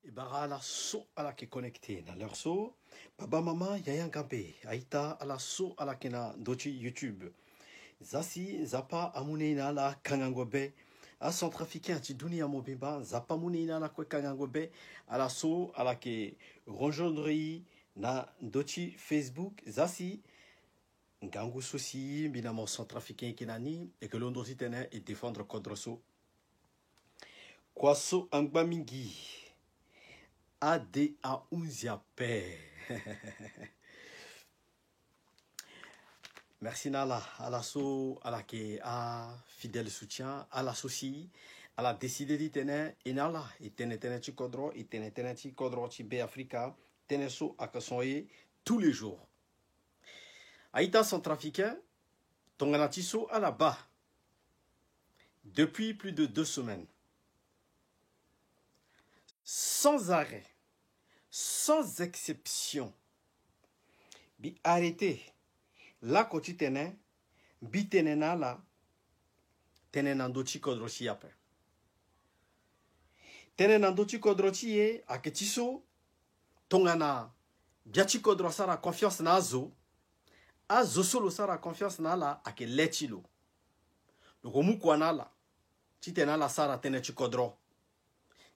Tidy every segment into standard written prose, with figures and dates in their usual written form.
Ibara ala so ala ke connecté na leur so. Baba mama yaya gambe. Aita ala so ala kena dochi YouTube. Zasi zapa amune na la kangangobe. A centrafricain ti dunia mobimba. Zapa mune na la kwe kangangobe. Ala so ala ke rejoindre na dochi Facebook. Zasi ngangu sosi binamo centrafricain kinani. Et que l'on doit tenir et défendre contre so. Kwaso angba mingi. ADA Unziape. Merci Nala, à l'assaut, à la qui a fidèle soutien, à l'associé, à la décidé d'y tenir, et Nala, et tenir chi kodro, et tenir chi kodro chi be Africa, tenir so à kassoye tous les jours. Aïta centrafricain, tonganatiso à la bas. Depuis plus de 2 semaines. Sans arrêt. Sans exception, bi arrêté, la koti tene, bi tenena la, tenenando chi kodrochi ape. Tenenando chi kodrochi ye, aketiso, tongana, biachi kodro sara confiance na azo solo sara confiance na la, ake lechilo. Lokomu kwa na la, chi tenala sara tene chi kodro.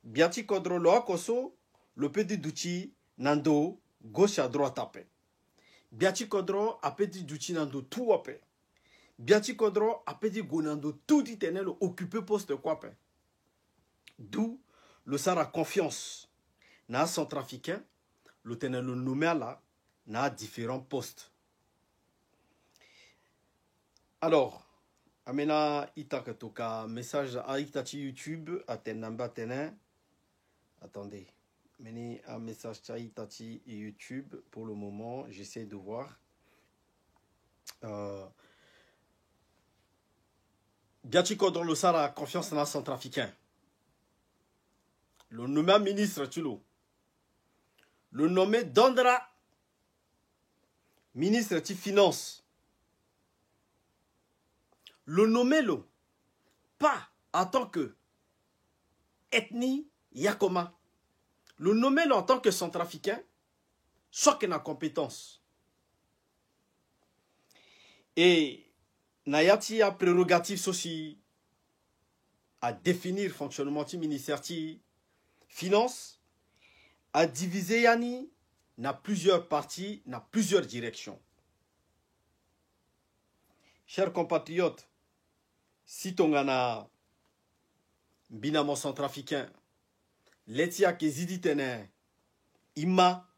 Biachi kodro lo akoso, le petit douchi nando gauche à droite après. Biachi kodro a petit douchi nando tout après. Biachi kodro a petit gonando tout dit tenel occupé poste quoi après. D'où le sara confiance na centrafricain le tenel le nommé là na différents postes. Alors amena itaka toka message à itachi YouTube à tenamba tenen. Attendez. Meni un message Chai Tati et YouTube pour le moment. J'essaie de voir. Biachiko dans le Sara confiance dans la centrafricain. Le nommé ministre Tulo. Le nommé Dondra ministre de Finance. Le nommé lo pas en tant que ethnie Yakoma. Le nommer en tant que centrafricain, soit qu'il a compétence. Et Nayati a prérogative aussi à définir fonctionnement du ministère de Finance, à diviser Yani, n'a plusieurs parties, n'a plusieurs directions. Chers compatriotes, si Tongana binamo centrafricain, Letia ke zidi tene, ima,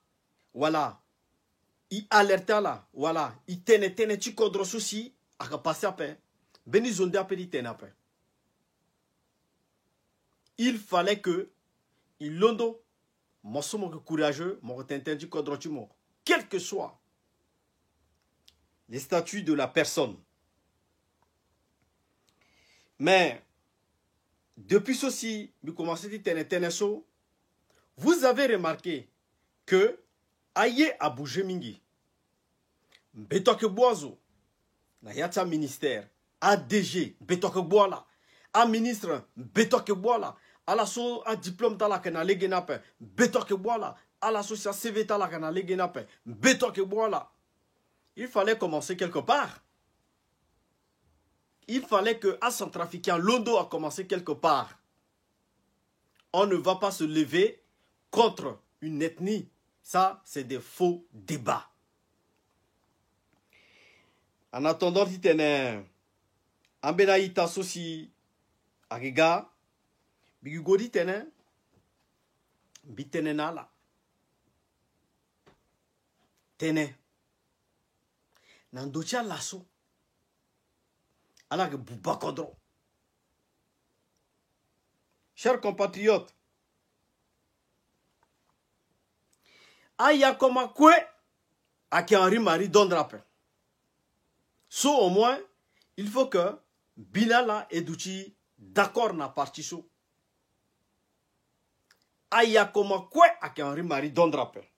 voilà, i alerta la, voilà, i tene chi kodro souci, aka passe après, beni zonde apeli tene après. Il fallait que, il londo, mon somme courageux, mon tenten du kodro chimo, quel que soit les statuts de la personne. Mais, depuis ceci, vous commencez à tenir so, vous avez remarqué que aye a bougé mingi. Betoke boazo, na yata ministère, ADG, betoke boala, a ministre, betoke boala, a la so a diplôme tala kana legenape, betoke boala, a la so sa CV tala kana legenape, betoke boala. Il fallait commencer quelque part. Il fallait que à Centrafricain, Londo a commencé quelque part. On ne va pas se lever contre une ethnie. Ça, c'est des faux débats. En attendant, il tenait un benaïta sosi agega, bigugodi tenait, bitenenala, tenait, nandocha lasso. Alors que Boubakodro. Chers compatriotes, Aya koma kwe ake Henri Marie Dondrape. So au moins, il faut que Bilala et Douchi d'accord na parti so. Aya koma kwe ake Henri Marie Dondrape.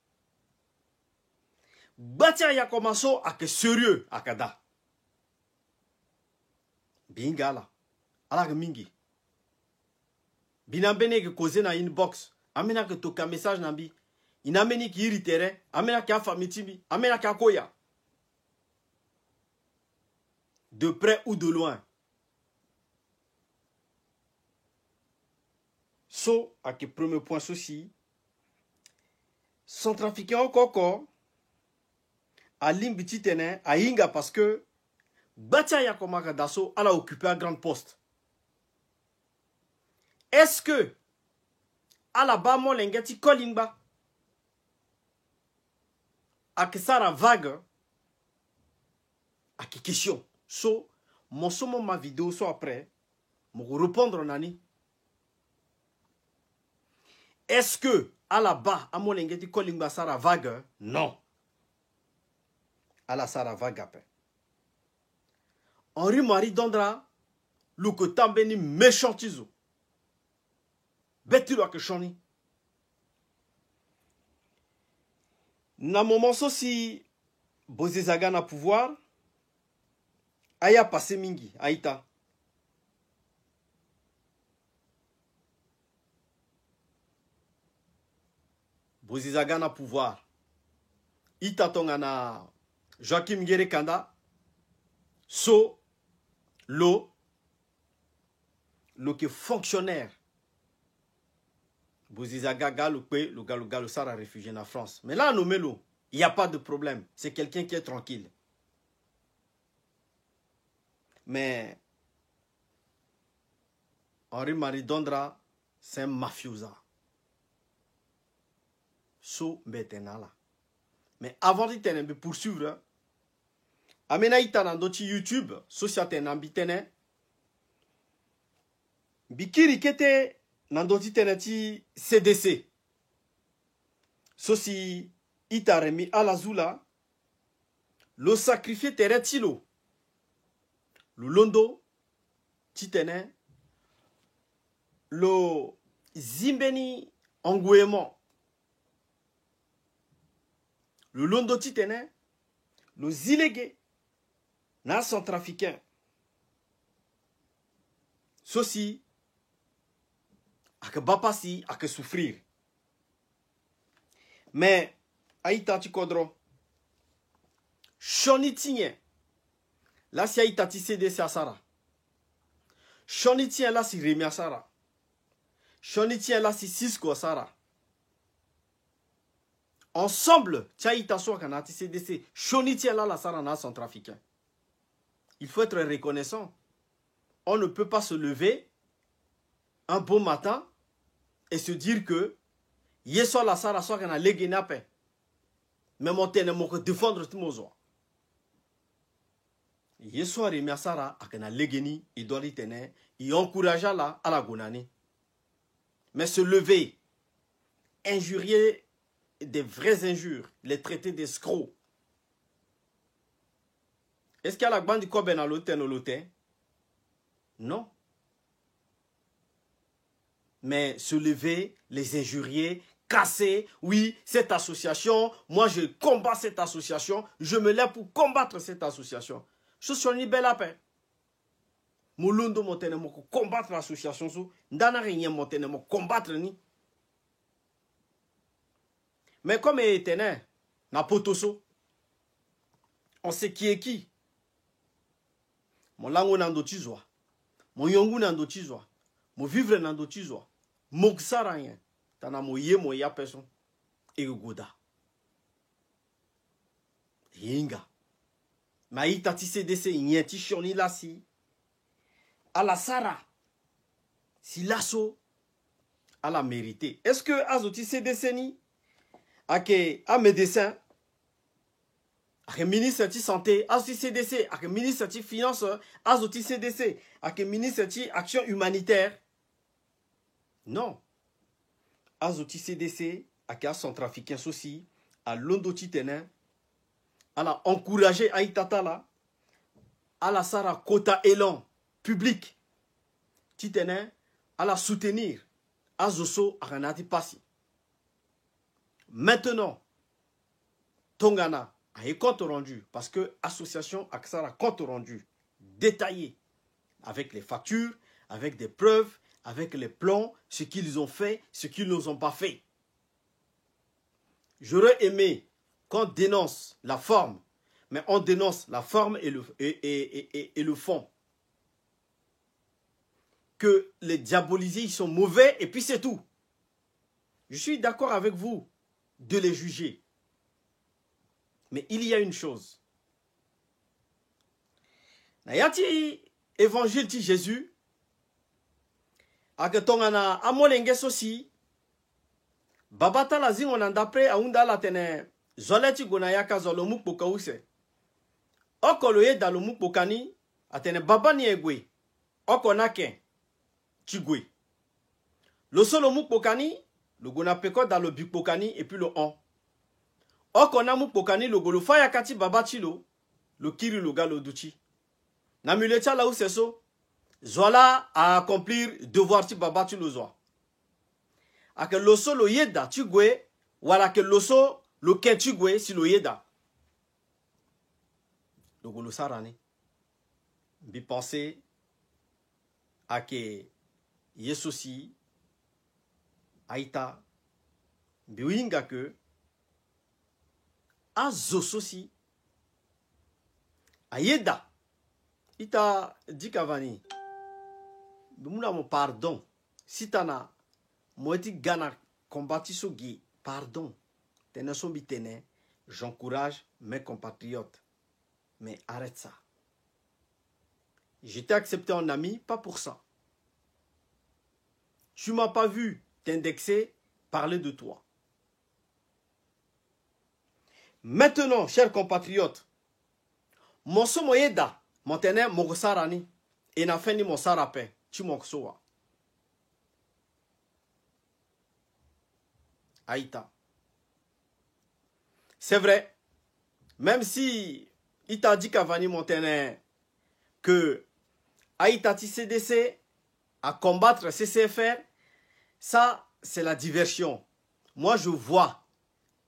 Bati aya koma so ake sérieux akada. Bingala, ala mingi. Binambene ke koze na inbox amena que toka message nambi inameni ki iritere amena ki afamitimbi amena ki akoya de près ou de loin. So à que premier point ceci centrafricain encore à limbiti tene à inga parce que Batia Yakomaka Dasso a occupé un grand poste. Est-ce que Alabama l'engati kolimba a que ça la vague a que question so mon somme ma vidéo soit après me répondre nani est-ce que Alaba a mon l'engati kolimba ça la vague non à la ça la vague après Henri Marie Dondra le que tambeni méchantizo Betty que choni. Na moment si Bozizaga na pouvoir, aya passé mingi, aïta. Bozizaga na pouvoir. Ita tonga na Joachim Gere Kanda, so, lo que fonctionnaire. Bozizaga le gars sera réfugié en France. Mais là, nommez-le. Il n'y a pas de problème. C'est quelqu'un qui est tranquille. Mais Henri Marie Dondra, c'est un mafiosa. So là. Mais avant de poursuivre, amena ita dans YouTube, société n'ambitene, bikiri kete Nandoti teneti CDC. Sosi itaremi alazula. Lo sacrifié teretilo. Lo londo. Titene. Lo zimbeni engouement. Le londo titene. Lo zilégué. Na centrafricain. Sosi. À que bapasi, à que souffrir. Mais, aïta ti kodro. Shoni tien. Là, si aïta ti CDC à Sara. Shoni tien là, si Rémi à Sara. Shoni tien là, si Cisco à Sara. Ensemble, ti aïta so kana ti CDC. Shoni tien là, la Sara na centrafricain. Il faut être reconnaissant. On ne peut pas se lever un beau matin et se dire que yeso la sara so kana legena pe mais monter ne moko défendre tout mozo yeso Rémi Sara akana legeni il doit y tenir il encourage la à la gonani mais se lever injurier des vraies injures les traiter d'escrocs est-ce qu'il y a la bande ko ben l'hôtel non. Mais se lever, les injurier, casser, oui, cette association, moi je combats cette association, je me lève pour combattre cette association. Je suis une belle paix. Mouloundo montene moko combattre l'association, ndana rien montene moko combattre ni. Mais comme il était na potoso, on sait qui est qui. Mon lango nando tizwa, mon yongu nando tizwa, mon vivre nando tizwa. Moksaranya tana moye moya person egoda yinga maïta ti CDC nyeti shoni la si ala sara si lasso à la mérité est-ce que azoti CDC ni ake a médecin ake ministre ti santé azoti CDC ake ministre ti finance azoti CDC ake ministre ti action humanitaire. Non. Azoti CDC, à Kia centrafricain aussi, à Londo Titene, à la encourager Aïtatala, à la Sara Kota Elan, public, Titene, à la soutenir, à Zoso, à Ranati Passi. Maintenant, Tongana a un compte rendu, parce que l'association Aksara compte rendu, détaillé, avec les factures, avec des preuves, avec les plans, ce qu'ils ont fait, ce qu'ils nous ont pas fait. J'aurais aimé qu'on dénonce la forme, mais on dénonce la forme et le fond. Que les diabolisés, ils sont mauvais et puis c'est tout. Je suis d'accord avec vous de les juger. Mais il y a une chose. Nayati évangile de Jésus. Aketongana amolenge sosi. Babata la zingon andapre aunda la tene. Zoleti gonayaka zolomuk pokause. Okoloye dalomuk pokani. Atene babani egwe. Okonake. Tigwe. Le solomuk pokani. Le gonapeko dans le bipokani et puis le on. Okonamuk pokani le golo faya kati babatilo. Le kiri le galo duchi. Namuletia là où c'est ça. Zola à accomplir devoir ti babati le zoa. A que loso lo yeda tigwe. Wala que loso lo ken tigwe si lo yeda. Le golo sarani. Bi penser à que yesosi aita biwinga que a zososi ayeda ita dikavani bimuna mo pardon sitana moeti gana combati sogi pardon tene sombi tene j'encourage mes compatriotes mais arrête ça. J'étais accepté en ami pas pour ça. Tu m'as pas vu t'indexer, parler de toi. Maintenant, chers compatriotes, mon somoyeda, mon tene mogosarani, et n'a fait ni mon sarape, tu m'oksoa. Aïta. C'est vrai, même si il t'a dit qu'avani mon tene, que Aïta ti CDC à combattre CCFR, ça, c'est la diversion. Moi, je vois.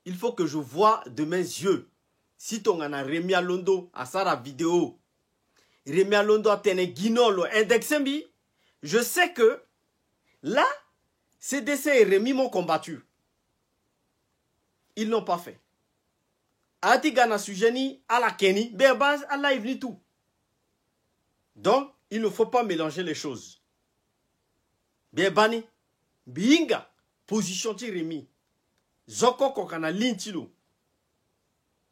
Il faut que je vois de mes yeux. Si tu as Rémi Alondo à sa vidéo, Rémi Alondo a tenu guinolo indexembi, je sais que là, CDC et Rémi m'ont combattu. Ils n'ont pas fait. Atigana Sujeni, à la Kenny, Berbaz, à la ni tout. Donc, il ne faut pas mélanger les choses. Bebani. Binga, position ti Rémi. Zoko kokana lintilo.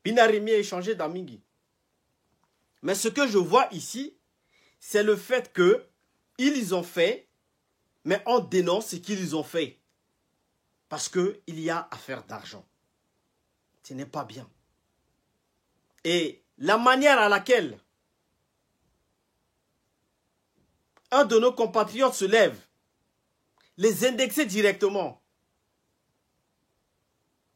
Bina Rémi a échangé d'amingi. Mais ce que je vois ici, c'est le fait que ils ont fait, mais on dénonce ce qu'ils ont fait. Parce qu'il y a affaire d'argent. Ce n'est pas bien. Et la manière à laquelle un de nos compatriotes se lève, les indexer directement.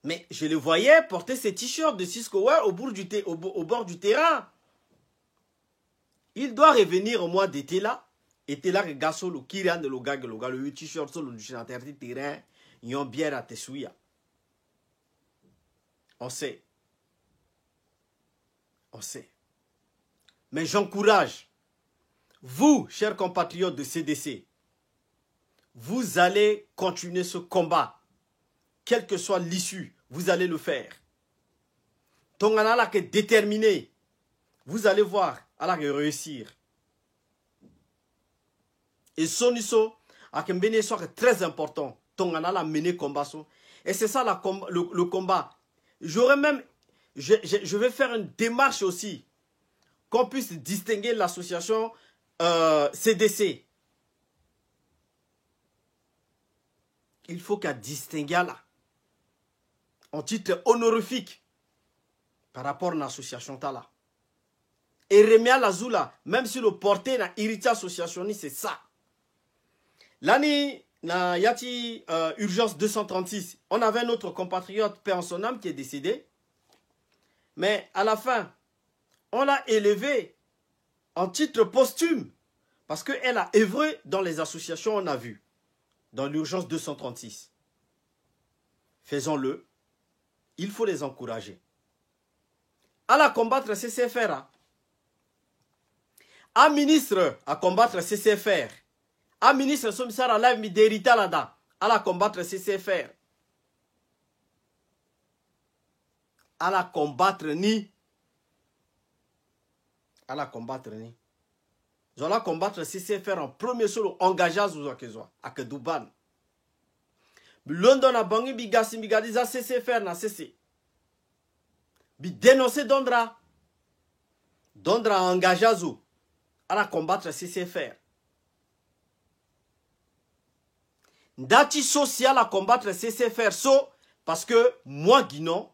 Mais je les voyais porter ces t-shirts de Cisco au bord du terrain. Il doit revenir au mois d'été là. Et là, regarde le Kyrian de le t-shirt sur le terrain. Ils ont bien à Tessuya. On sait. On sait. Mais j'encourage, vous, chers compatriotes de CDC, vous allez continuer ce combat. Quelle que soit l'issue, vous allez le faire. Tongana qui est déterminé. Vous allez voir, à la réussir. Et son iso, à Kembene soit très important. Tongana la mené combat. Et c'est ça le combat. J'aurais même, je vais faire une démarche aussi, qu'on puisse distinguer l'association CDC. Il faut qu'à distinguer là, en titre honorifique, par rapport à l'association Tala. Et Remia Lazula, même si le porté na irrité associationniste, c'est ça. L'année, na yati urgence 236, on avait un autre compatriote, paix en son âme, qui est décédé. Mais à la fin, on l'a élevé en titre posthume. Parce qu'elle a œuvré dans les associations, on a vu. Dans l'urgence 236. Faisons-le. Il faut les encourager. À la combattre CCFR. Un ministre à combattre CCFR. A ministre Somisara live mi derita là-dedans. À la combattre CCFR. À la combattre ni. À la combattre ni. Ils ont la combattre CCFR en premier solo engagé à Zouzakezwa. À Kedouban. London a bangi bigasi bigadiza CCFR na CC. Bi dénoncer Dondra. Dondra a engagé à Zou. À la combattre CCFR. Dati social à combattre CCFR so parce que moi Guinon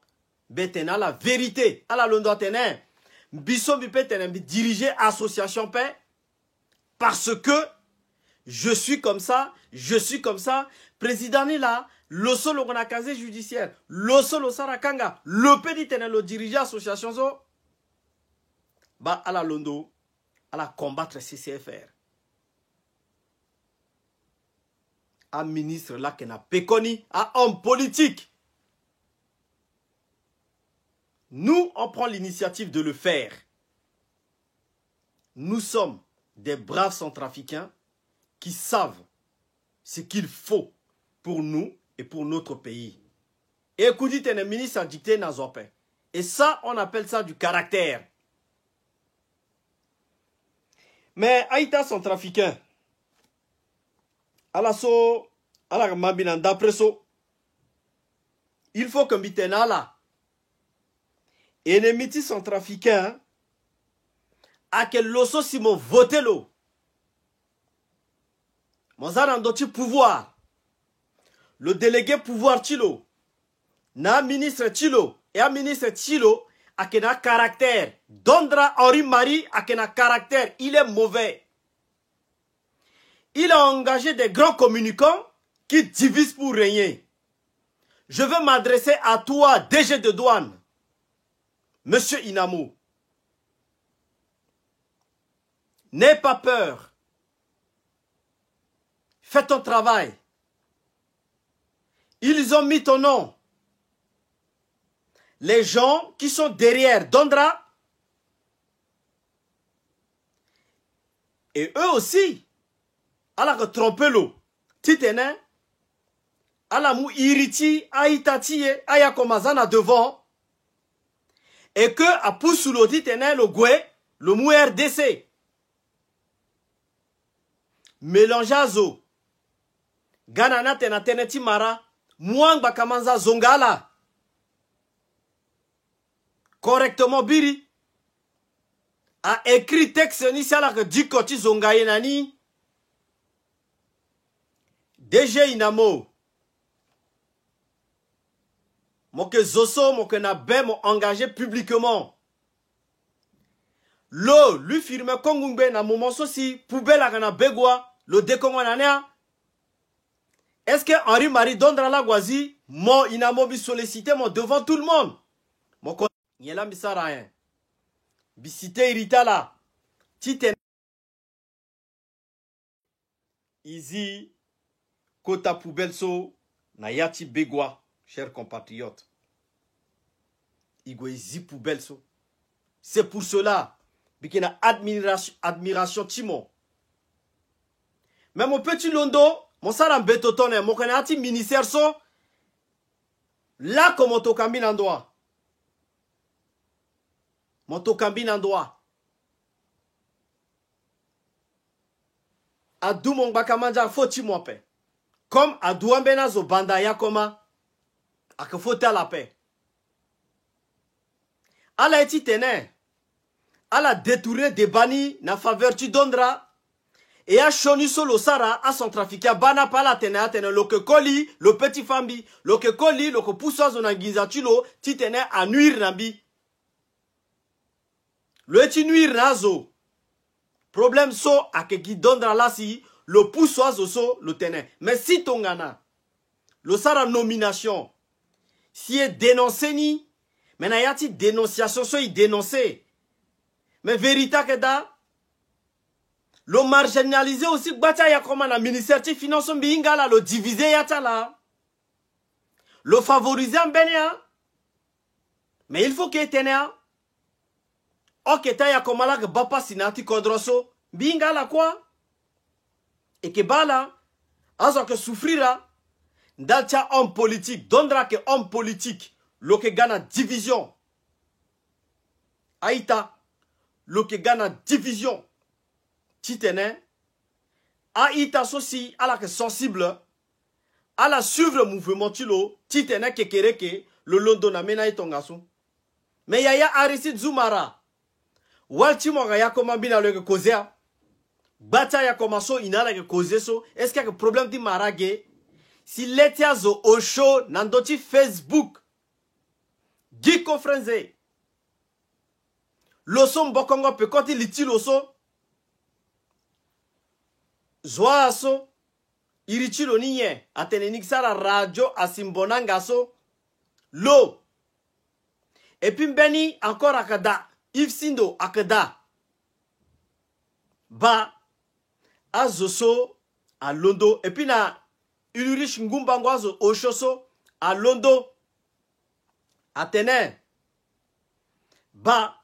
betena la vérité à la London tenen biso bi petenen bi diriger association paix parce que je suis comme ça président ni là le solo qu'on a casé judiciaire le solo sarakanga le petit tenen le diriger association so ba à la London à la combattre CCFR. Un ministre là qui n'a pas connu, un homme politique. Nous, on prend l'initiative de le faire. Nous sommes des braves centrafricains qui savent ce qu'il faut pour nous et pour notre pays. Et écoutez, un ministre a dicté Nazopé. Et ça, on appelle ça du caractère. Mais Aïta centrafricain, alaso ala mabina d'apresso il faut que mitena là ennemi centrafricain a que loso simo voté lo mozara ndoti pouvoir le délégué pouvoir tilo na ministre tilo et un ministre tilo a que na caractère Dondra Henri Marie a que na caractère il est mauvais. Il a engagé des grands communicants qui divisent pour régner. Je veux m'adresser à toi, DG de douane, Monsieur Inamo. N'aie pas peur. Fais ton travail. Ils ont mis ton nom. Les gens qui sont derrière Dondra, et eux aussi, alors tromper l'eau. Titene, ala mou iriti, aitati, ayakomazana devant. Et que a poussé l'eau titene, le goué, le mou RDC. Mélangeazo. Ganana tena teneti mara. Mouang bakamanza zongala. Correctement biri. A écrit texte ni sala que dikoti zongaye nani. DG Inamo, moke Zoso, moke Nabe m'ont engagé publiquement. L'eau, lui firme Kongungbe na moment aussi, poubelle à Gana Begwa, le décongo nanea. Est-ce que Henri Marie Dondra la Gwazi, mon Inamo bi sollicité mon devant tout le monde? Mon con, yela misara rien. Bisité irita la. Tite. Easy. Kota poubelle so na yati begwa, chers compatriotes. Igwezi poubelle so. C'est pour cela qu'il y a admiration Timon. Mais mon petit Londo, mon salam betotone, mon kanati ministère so, là comme mon tokambi n'andoa. Mon tokambi n'andoa. Adou mon bakamanja foti mon pe. Comme à Douambena zo bandaya koma, à que faut la paix. Ala eti tene, ala détourné des bannis na faveur tu Dondra, et a choni solo sara a son trafiqué bana pala tene a tene lo que coli, le petit fambi, lo que coli, lo que poussa zon angizatulo, ti tene a nuire nabi. Le eti nuire nazo. Problème so a que qui Dondra la si, le poussois so le tenait. Mais si tongana, le sara nomination, si est dénoncé ni, mais na yati dénonciation so il dénoncé. Mais vérité que da, le marginalisé aussi bata ya comme na ministère des finances mbingala le diviser yata la. Le favoriser en benia. Mais il faut qu'il tenait. Ok ta ya comme la que bapa sinati kodroso mbingala quoi? et que bala azo que souffrira dalcha homme politique dondra que homme politique lo que gana division aïta lo que gana division titene aïta sosi ala que sensible ala suivre mouvement tilo titene que kereke le londo na mena itongaso mais yaya Aristide Zoumara walti moga ya koma bina le kozea bata ya komaso inala ke kozeso est-ce qu'il y a un problème di marage si letia zo osho nandoti Facebook Giko Frenze loso mbokongo pe koti liti loso zwa aso irichi lo niye atene nixara radio asimbonanga so lo et puis mbeni encore akada Ifsindo akada ba azoso a londo et puis na Ulrich Ngumbangoazo oshoso a londo atene ba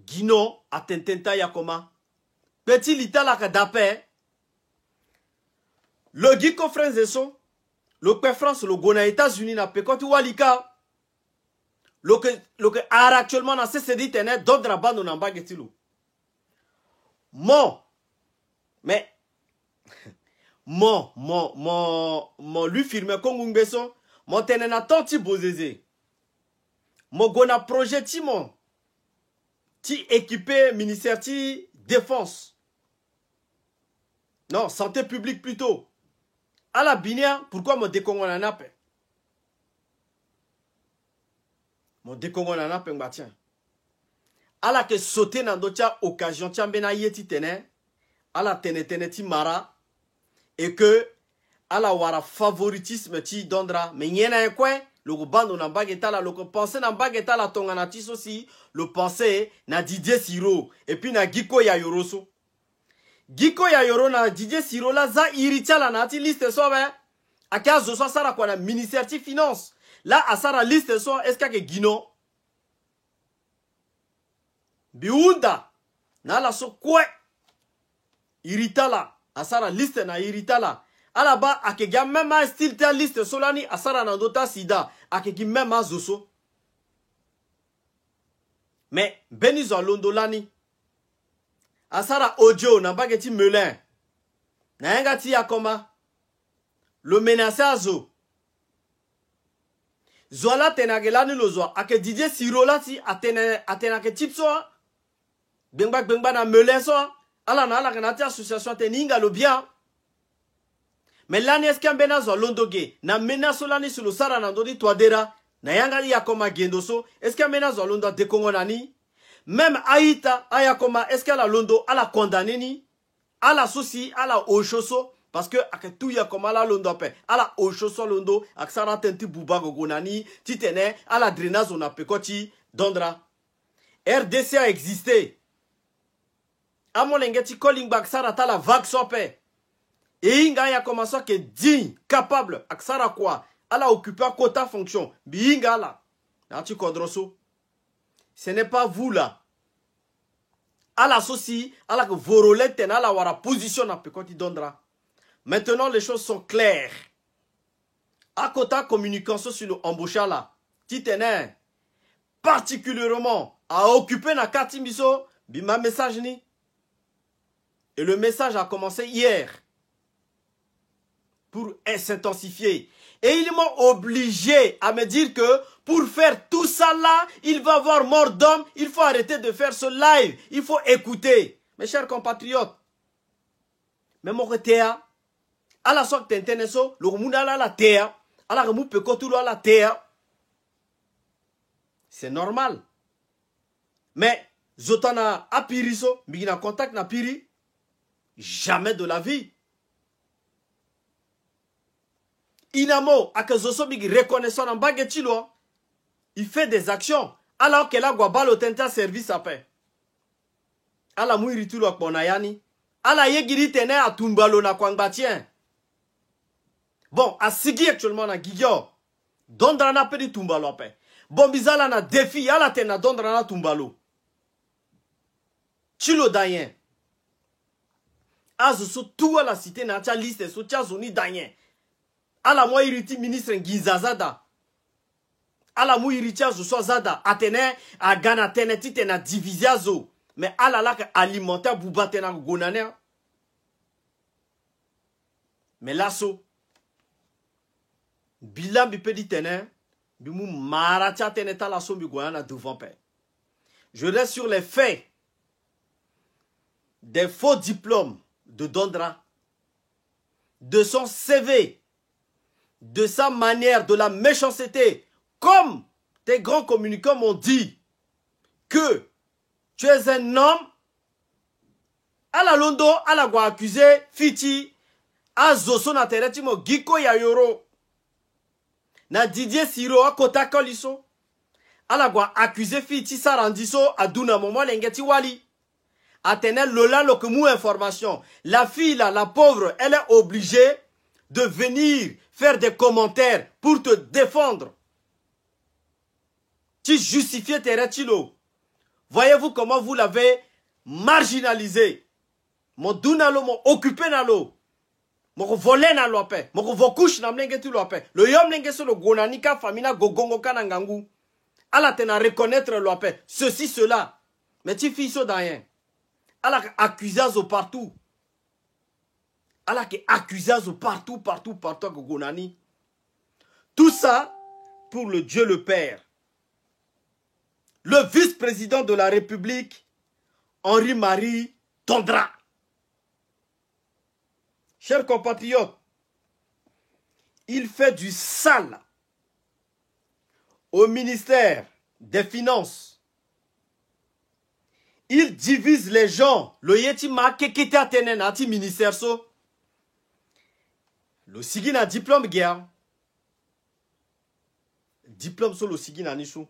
Gino atententa yakoma petit litala kadape le Giko Frenzeso le pe France le gona États-Unis na pe koti walika le que ara actuellement na CCD tene d'ordre bando na bagetilo mon mais mon lui firme kongumbeso mon tene na tanti bozeze mon gona projet ti mon ti équipé ministère ti défense non santé publique plutôt à la binia pourquoi mon décongo na nape mon décongo na nape ngbatien ala ke sauter na docha occasion tiambena yeti tene ala tene ti mara et que ala wara favoritisme ti dondra mais nyena ekwe le bando na bageta la le penser na bageta la tongana ti aussi le penser na Didier Siro et puis na Giko ya Yoroso Giko ya Yoro na Didier Siro la za iritia na ti liste so be akazo so sara kwa na ministère ti finance là asara liste so est-ce que Guino biunda na la so kwe iritala asara liste na iritala alaba akega même style ta liste solani asara na dota sida akegi même zoso mais benizo londolani asara audio na bageti melin na ngati yakoma le menacer azo zola tenagelani lozo ake Didier Siro lati atena ke tipso bengba na melin so ala na ala kanati association teninga lo bien mais lani est-ce qu'il bena zo londoge na menace lani sur le sara na ndodi toadera na yanga yakoma gendoso est-ce qu'il bena zo londo de Congo nani même Aïta ayakoma est-ce qu'elle a londo ala condamné ni ala souci ala oshoso parce que ak tout yakoma la londo pe ala oshoso londo ak sara tenti buba gogonani titene ala drainage on a pekoti dondra RDC a existé amolengeti calling back sara ta la vague sope et inga yakoma so que digne capable ak sara quoi ala occuper quota fonction binga la na ti kodroso. Ce n'est pas vous là. À la souci, à la vorolette, à la wara position à Pekoti Dondra. Maintenant, les choses sont claires. À côté communication sur le embauchage là, titene particulièrement à occuper na Katimiso, bima message ni. Et le message a commencé hier pour s'intensifier. Et ils m'ont obligé à me dire que pour faire tout ça là, il va y avoir mort d'homme. Il faut arrêter de faire ce live. Il faut écouter. Mes chers compatriotes. Mais mon retea, à la sorte d'internesso, le mouna la terre, à la remou pekotou la terre. C'est normal. Mais, zotana apiriso, bigina contact na piri, jamais de la vie. Inamo, akazoso bigi reconnaissant en baguetilo, il fait des actions. Alors que la guabalo tenta service à paix. Ala muiritulo akbonayani. Ala yegiri tene a tumbalo na kwangbatien. Bon, a sigi actuellement na gigyo. Dondrana pedi tumbalo à paix. Bon, bizala na défi, ala tena dondrana tumbalo. Chilo dayen. Azo tout à la cité na tia liste so tia zoni danyen. Ala mo iriti ministre ngizazada. Ala mo iriti azo so zada. Atene a gana tene tite na divisé azo. Mais ala la alimentaire boubate na gonane. Mais là so. Bilan bi pedi tene. Bi mou maratia tene ta la so bi goyana devant père. Je reste sur les faits. Des faux diplômes de Dondra, de son CV, de sa manière, de la méchanceté, comme tes grands communicants m'ont dit que tu es un homme, à la Londo, à la gwa accusé, Fiti, à Zoso na teretimo, Giko Yayoro, na Didier Siro, à Kota Koliso, à la gwa accusé Fiti, Sarandiso, à Duna Momo, Lengeti Wali. Athénel Lola Lokemou information. La fille là, la pauvre, elle est obligée de venir faire des commentaires pour te défendre. Tu justifies tes retilo. Voyez-vous comment vous l'avez marginalisé. Mon dunalo, mon occupé nalo. Mon volé nalo apé. Mon vokouche na mlenge tu lo apé. Le yom lenge so le gonanika famina gogongo kanangangu. Ala tena reconnaître lo apé. Ceci, cela. Mais tu fais ça dans rien. Allah qui accuse partout. Allah qui accuse partout, partout, Gonani. Tout ça pour le Dieu le Père. Le vice-président de la République, Henri-Marie Dondra. Chers compatriotes, il fait du sale au ministère des Finances. Il divise les gens. Le yeti ma kekete atenen ati ministère so. Le sigi na diplôme guerre. Diplôme so le sigi na nisou.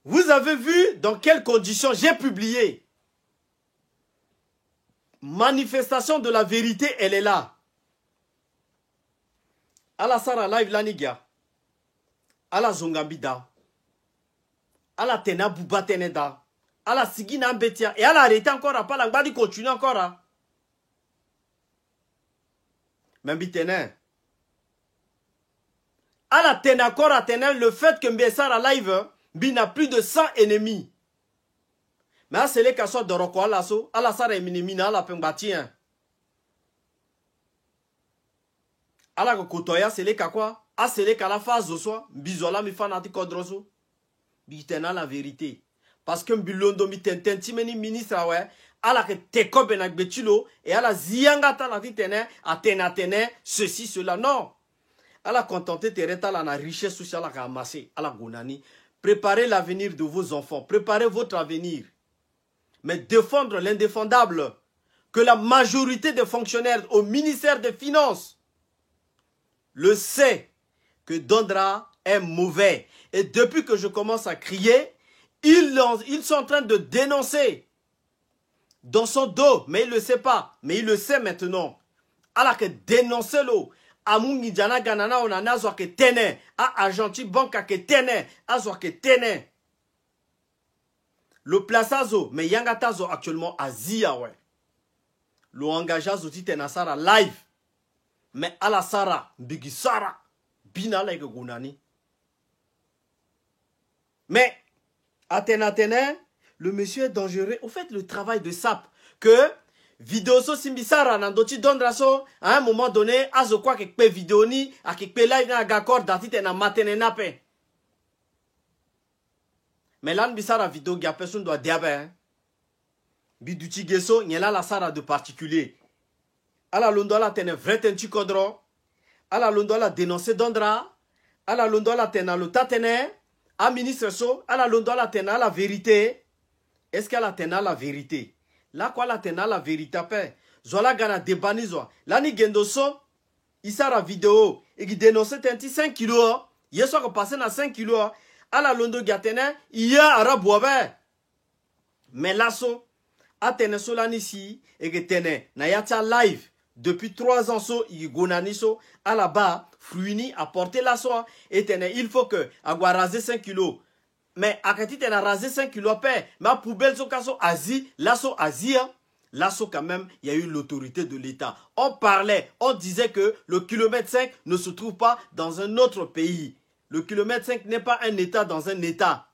Vous avez vu dans quelles conditions j'ai publié. Manifestation de la vérité, elle est là. Ala Sara live lanigia. Ala zongambida. Ala tena buba teneda. Ala sigi na mbetia. Et ala arrêté encore à pas la gbadi continue encore. Même bitene. Ala tena encore à tena le fait que Mbessara live n'a plus de 100 ennemis. Mais c'est les cas de Roko ala so. Ala sara ennemi na ala pengbati. Ala kotoya c'est les cas quoi. A c'est les cas la phase de soi. Bizola mi fanati kodroso. Bitena la vérité. Parce que Mbilondo mi tenten timeni ministre ouais. Ala ke teko benak betulo. Et ala ziangata la titene. Atene ceci cela. Non. Ala contenté tereta la na richesse sociale à ramasser. Ala gonani. Préparez l'avenir de vos enfants. Préparez votre avenir. Mais défendre l'indéfendable. Que la majorité des fonctionnaires au ministère des Finances le sait que Dondra est mauvais. Et depuis que je commence à crier, ils sont en train de dénoncer dans son dos. Mais il ne le sait pas. Mais il le sait maintenant. Alors que dénoncer l'eau. Amungi jana ganana onana zo ke tene. A Argentine banque ke tene. A zo ke tene. Le plaçazo. Mais yangatazo actuellement à Zia ouais. Le engageazo ti tenasara live. Mais à la Sara. Bigi Sara. Bina like gunani. Mais, Athéna, le monsieur est dangereux. Au fait, le travail de SAP, que vidéo so simbisara nandoti dondraso, à un moment donné, azo quoi que pe vidéo ni, à que pe live na gakor datite na matene nape. Mais là, bisara vidéo, il y a personne doit diabe. Biduti geso, n'y a la sara de particulier. À la londo la tene vrai tenchi kodro. À la londo la dénoncer Dondra. À la londo la tena le tatene. À ministre so, à la londo la tena la vérité. Est-ce qu'elle a tena la vérité? Là quoi la tena la vérité pe. Zola gana debanizo. Là ni gendo so. Isara vidéo. Et qui dénonce tenti 5 kilos. Yeso ko passé na 5 kilos. À la londo gatene. Iya araboabe. Mais là so. A tene so la nisi. Et que tene. Na yata live. Depuis 3 ans, so, il gonaniso, à la bas, fruini, a porté la soie, et il faut que, a raser 5 kilos. Mais, à quand tu as rasé 5 kilos, mais à poubelle, so, kaso, azi, la so, azia, l'assaut quand même, il y a eu l'autorité de l'État. On parlait, on disait que le kilomètre 5 ne se trouve pas dans un autre pays. Le kilomètre 5 n'est pas un État dans un État.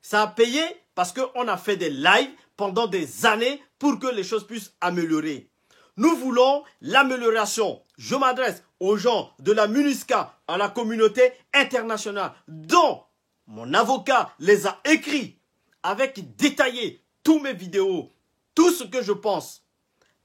Ça a payé parce qu'on a fait des lives pendant des années pour que les choses puissent améliorer. Nous voulons l'amélioration. Je m'adresse aux gens de la MINUSCA, à la communauté internationale, dont mon avocat les a écrits avec détaillé tous mes vidéos, tout ce que je pense.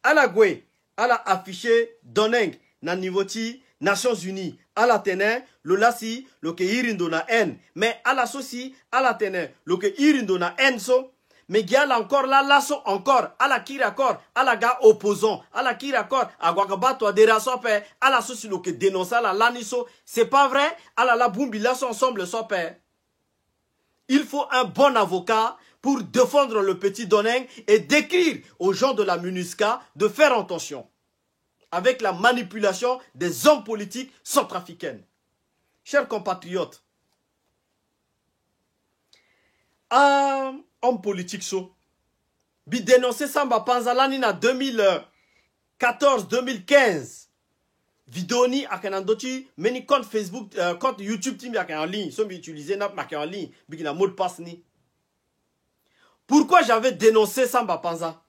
À la Goué, à la affiché Doneng, na Nivoti, Nations Unies, à la Ténin, le Lassi, le que Irindo na N. Mais à la Sosi, à la Ténin, le que Irindo na N so. Mais il y a encore là, lasso encore, à la Kirakor, à la gars opposant, à la Kirakor, à Guagabato, à Derasope, à la Sosi, le que dénonce, à la Laniso. C'est pas vrai, à la Bumbi, là, ensemble, sope. Il faut un bon avocat pour défendre le petit Doneng et décrire aux gens de la MINUSCA de faire attention avec la manipulation des hommes politiques centrafricains. Chers compatriotes, un homme politique bi dénoncé Samba Panzalani na 2014-2015. Vidoni akanandoti meni compte Facebook, compte YouTube team en ligne, sont utilisés n'a pas en ligne, bi na mot de passe ni. Pourquoi j'avais dénoncé Samba Panza?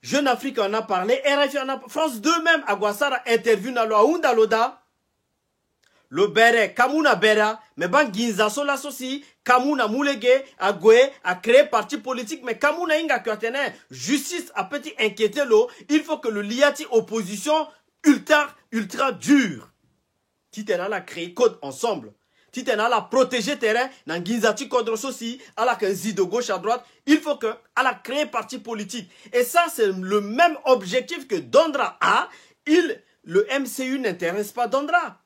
Jeune Afrique en a parlé, RFI en a parlé, France 2 même, Aguasara interview na lo aunda loda. Le bere, Kamuna bera, mais ban ginza so la sosi, Kamuna moulege, a goué, a créé parti politique, mais Kamuna inga kyotene, justice a petit inquiété l'eau, il faut que le liati opposition ultra dur. Titena la créé code ensemble. Titena la protéger terrain, nan ginzati code sosi, à la kenzi de gauche à droite, il faut que, à la créer parti politique. Et ça, c'est le même objectif que Dondra a, le MCU n'intéresse pas Dondra.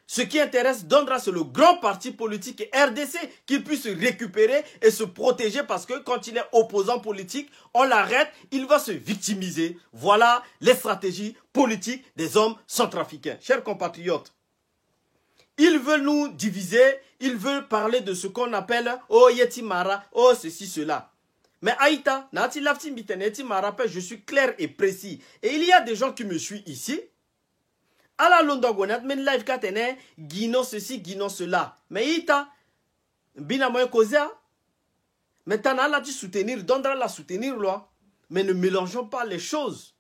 Ce qui intéresse Dondra, c'est le grand parti politique RDC qu'il puisse se récupérer et se protéger parce que quand il est opposant politique, on l'arrête, il va se victimiser. Voilà les stratégies politiques des hommes centrafricains. Chers compatriotes, ils veulent nous diviser, ils veulent parler de ce qu'on appelle « Oh Yeti Mara, oh ceci, cela ». Mais Aïta, je suis clair et précis. Et il y a des gens qui me suivent ici. À la Londogonat, mais live katene, guinon ceci, guinon cela. Mais ita, bina moyen causa. Mais t'en as là tu soutenir, Dondra la soutenir, là. Mais ne mélangeons pas les choses.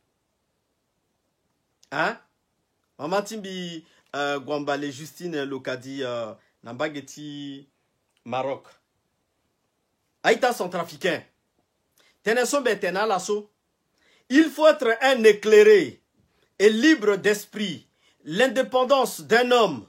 Hein? Maman Timbi, Gwambale, Justine, Lokadi, Nambageti, Maroc. Aïta centrafricain. Teneson betena lasso. Il faut être un éclairé et libre d'esprit. L'indépendance d'un homme,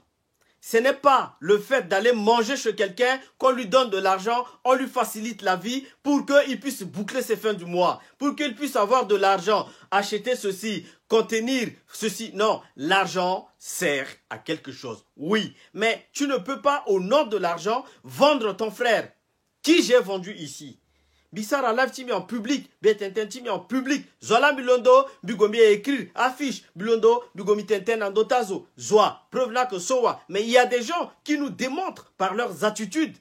ce n'est pas le fait d'aller manger chez quelqu'un, qu'on lui donne de l'argent, on lui facilite la vie pour qu'il puisse boucler ses fins du mois, pour qu'il puisse avoir de l'argent, acheter ceci, contenir ceci. Non, l'argent sert à quelque chose. Oui, mais tu ne peux pas, au nom de l'argent, vendre ton frère. Qui j'ai vendu ici? Bissara live team en public, Betenten team en public. Zola Bilondo, Bigomi écrire, affiche, Bilondo, Bigomi Tenten en dotazo. Zoa, preuve là que Soa. Mais il y a des gens qui nous démontrent par leurs attitudes,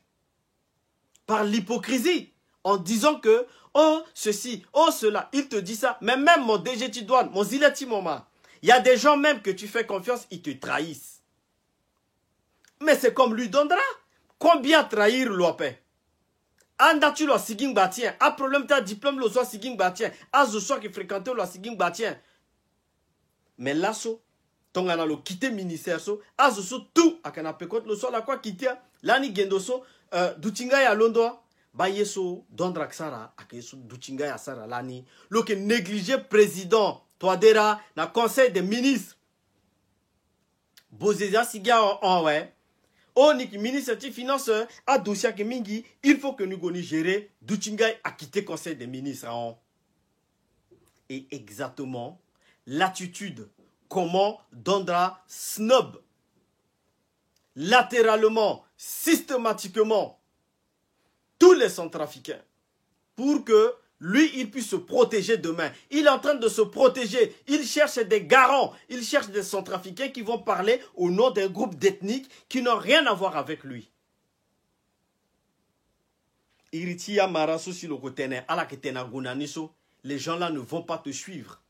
par l'hypocrisie, en disant que, oh, ceci, oh, cela. Il te dit ça. Mais même mon DG Tidouane, mon Zilati Moma, il y a des gens même que tu fais confiance, ils te trahissent. Mais c'est comme lui Dondra. Combien trahir l'opé? Anda tu lo siging batien, a problème ta diplôme lo soit siging batien, a zo soit qui fréquentait lo siging batien. Mais là so, ton ana lo quitter ministère so, a zo so tout a kana pekot lo soit la quoi quitter, lani gendo so, dutinga ya londo, ba yeso Dondra Ksara, a ke so dutinga ya sara lani, lo que négligé président, Toadera, na conseil des ministres. Bozezia sigia en ouais. Oh, Niki, ministre des Finances, à dossier Kemingi, il faut que nous goni gérer. Douchingai a quitté le conseil des ministres. Et exactement, l'attitude, comment Dondra snob, latéralement, systématiquement, tous les centrafricains, pour que lui, il puisse se protéger demain. Il est en train de se protéger. Il cherche des garants. Il cherche des centrafricains qui vont parler au nom d'un groupe d'ethniques qui n'ont rien à voir avec lui. les gens-là ne vont pas te suivre.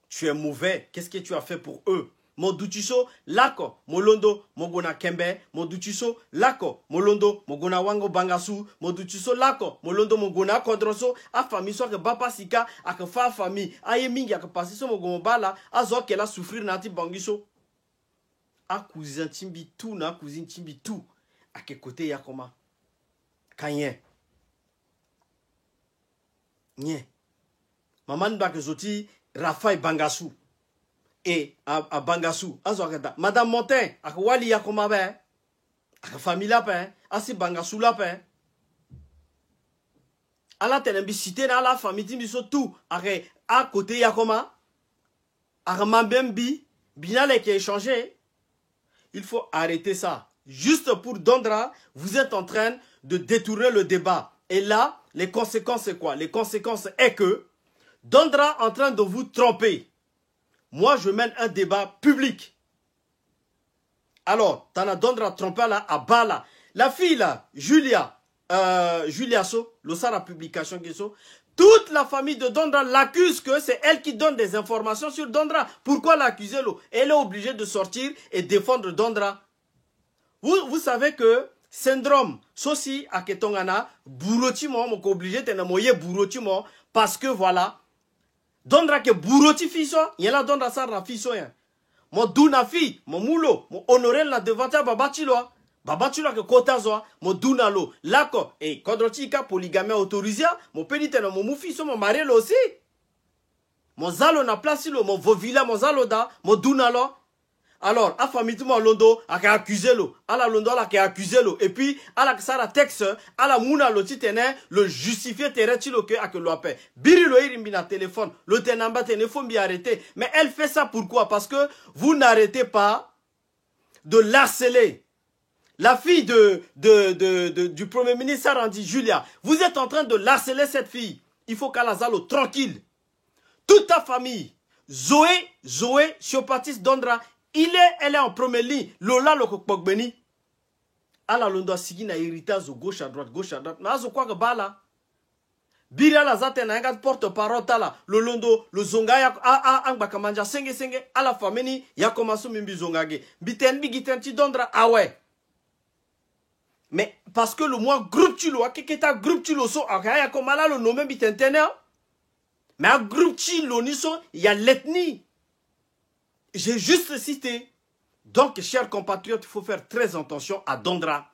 Tu es mauvais. Qu'est-ce que tu as fait pour eux? Mon dutiso, lako, molondo, mogona kembe, mon dutiso, lako, molondo, mogona wango bangasu, mon dutiso, lako, molondo, mogona kodroso, a famille, soit que bapa sika, a que fa famille, a yemingi, a que passer so mogomo bala, a zo qu'elle a souffrir nati bangiso. A cousin timbi tout, na cousine timbi tout, a que côté yakoma. Kanyen. Nye. Maman ba que zoti, Rafaï bangasu. Et à Bangassou, Madame Montin, à Wali Yakomabe, à famille lapin, à si Bangassou lapin. À la télévision, à la famille, tout, à côté Yakoma, à Mambembi, Binale qui a échangé. Il faut arrêter ça. Juste pour Dondra, vous êtes en train de détourner le débat. Et là, les conséquences, c'est quoi? Les conséquences est que Dondra est en train de vous tromper. Moi, je mène un débat public. Alors, Tana Dondra trompé là, à Bala. La fille là, Julia So, le Sara publication qui so, toute la famille de Dondra l'accuse que c'est elle qui donne des informations sur Dondra. Pourquoi l'accuser? Elle est obligée de sortir et défendre Dondra. Vous savez que syndrome, sosi à Ketongana, bourotimo, mon obligé de moyer bourotimo, parce que voilà. Dondra ke bouroti fiso, yela Dondra sa ra fiso yen. Mo duna fi, mo mulo, mo honorer la devanta babachilo. Babachilo ke kotazo, mo duna lo. Lako, kodroti ka polygamie autorisé, mo penite no mo mufiso, mo marielo aussi. Mo zalo na place lo, mo vovila, mo zalo da, mo duna lo. Alors, a famille tout londo, a ka accusé lo. A la londo, a ka accusé lo. Et puis, a la ksara texte, a la mouna lo titene, le justifié tere tilo ke a que lo appelle. Biri lo irimbi na téléphone, le tenamba téléphone bi arrêté. Mais elle fait ça pourquoi? Parce que vous n'arrêtez pas de l'harceler. La fille du premier ministre Sarandi, Julia, vous êtes en train de l'harceler cette fille. Il faut qu'elle azalo tranquille. Toute ta famille, Zoé, Chiopatis Dondra, elle est en première ligne. Lola Lokopogbeni. Ala Londo Sigi na héritage gauche à droite. Mais azo quoi que bala. Bira la zate na nga porte-parole tala. Le Londo, le Zonga ya anga kamanja senge. Ala fameni ya komasu mimbi Zongage. Biten bigiten ti Dondra. Ah ouais. Mais parce que le moi groupe tu lo, akeketa groupe tu lo so, akaya komala lo nomme bitentene. Mais un groupe tu lo ni so, il y a l'ethnie. J'ai juste cité. Donc, chers compatriotes, il faut faire très attention à Dondra.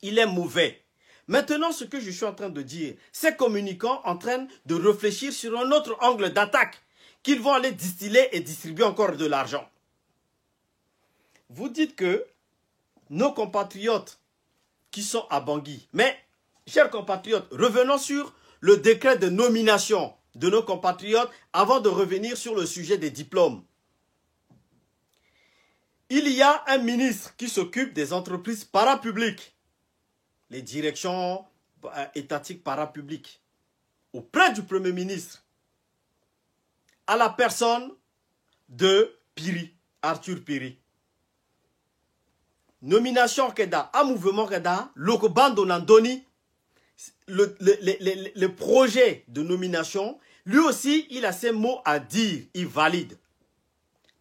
Il est mauvais. Maintenant, ce que je suis en train de dire, ces communicants en train de réfléchir sur un autre angle d'attaque qu'ils vont aller distiller et distribuer encore de l'argent. Vous dites que nos compatriotes qui sont à Bangui, mais, chers compatriotes, revenons sur le décret de nomination de nos compatriotes avant de revenir sur le sujet des diplômes. Il y a un ministre qui s'occupe des entreprises parapubliques, les directions étatiques parapubliques, auprès du Premier ministre, à la personne de Piri, Arthur Piri. Nomination Keda, un mouvement Keda, Lokobando Nandoni, le projet de nomination, lui aussi, il a ses mots à dire, il valide.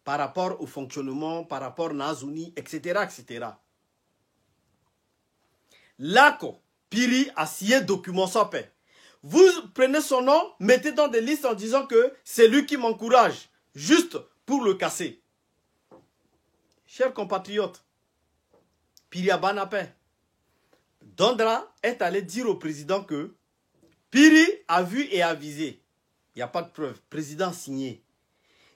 Par rapport au fonctionnement, par rapport à Nazouni, etc., etc. Lako, Piri a signé un document sans paix. Vous prenez son nom, mettez dans des listes en disant que c'est lui qui m'encourage, juste pour le casser. Chers compatriotes, Piri a banapé. Dondra est allé dire au président que Piri a vu et avisé. Il n'y a pas de preuve. Président signé.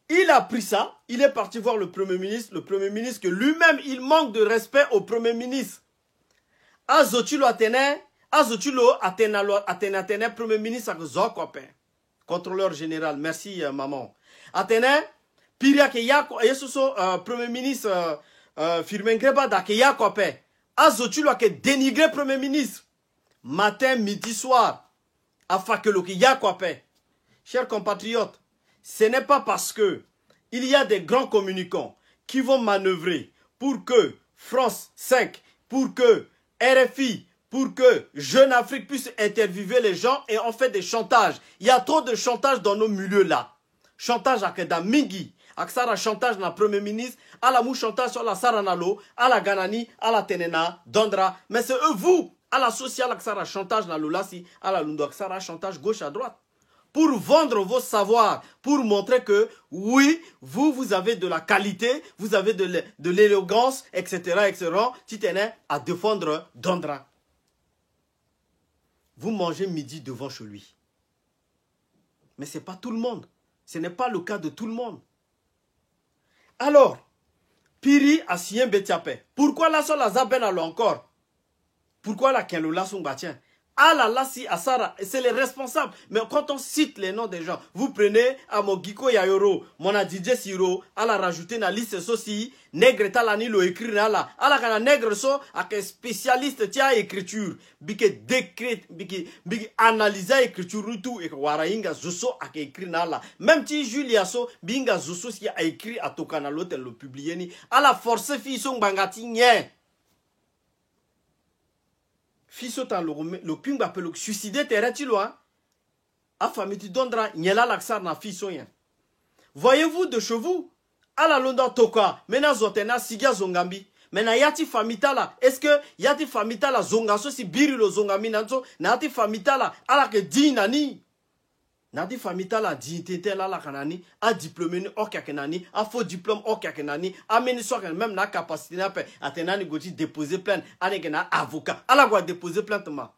Il a pris ça, il est parti voir le Premier ministre que lui-même, il manque de respect au Premier ministre. Azotilo Atene, Premier ministre à Zokopé, contrôleur général, merci maman. Atene, Piria ke yako, yesuso Premier ministre Firmin Grebada ke Yakopé, Azotilo a dénigré Premier ministre, matin, midi, soir, afin que le Yakopé. Chers compatriotes, ce n'est pas parce que il y a des grands communicants qui vont manœuvrer pour que France 5, pour que RFI, pour que Jeune Afrique puisse interviewer les gens et on fait des chantages. Il y a trop de chantage dans nos milieux là. Chantage à Keda Mingi, à Sara chantage na Premier ministre, à la mou chantage sur la Saranalo, à la Ganani, à la Tenena, Dondra. Mais c'est eux, vous, à la sociale, à Sara chantage na Lulasi, à la Lundo, à Sara chantage gauche à droite. Pour vendre vos savoirs, pour montrer que oui, vous avez de la qualité, vous avez de l'élégance, etc., etc., tu tenais à défendre Dondra. Vous mangez midi devant chez lui. Mais ce n'est pas tout le monde. Ce n'est pas le cas de tout le monde. Alors, Piri a signé Betiapé. Pourquoi la seule Azaben encore? Pourquoi la Kenlola son batien? Ah là là, si Asara, c'est les responsables. Mais quand on cite les noms des gens, vous prenez à mon Giko Yayoro, mon DJ Siro, à la rajouter dans la liste soci, nègre talani lo écrit là, à la kana nègre so, à que spécialiste tia écriture, bike décret, bike analyser écriture tout et warainga zoso à que écrit là. Même si Julia so, binga zoso qui a écrit à ton canal l'autre le publié ni, à la force fille son bangati nye. Fils le ping appelle le suicider terre loin. A famille tu dondra nyela laksar na fils yen. Voyez-vous de chez vous à la London toka mena zotena sigia zongambi. Mena yati famita la est-ce que yati famita la zongaso si biri lo zongami nanzo na yati famita la ala ke dinani. Nadi famita la dignité la kanani a diplômé ok kenani a faux diplôme ok kenani a mené soit même na capacité na pe atenani goti déposer plainte anegena avocat ala gwa déposer plainte ma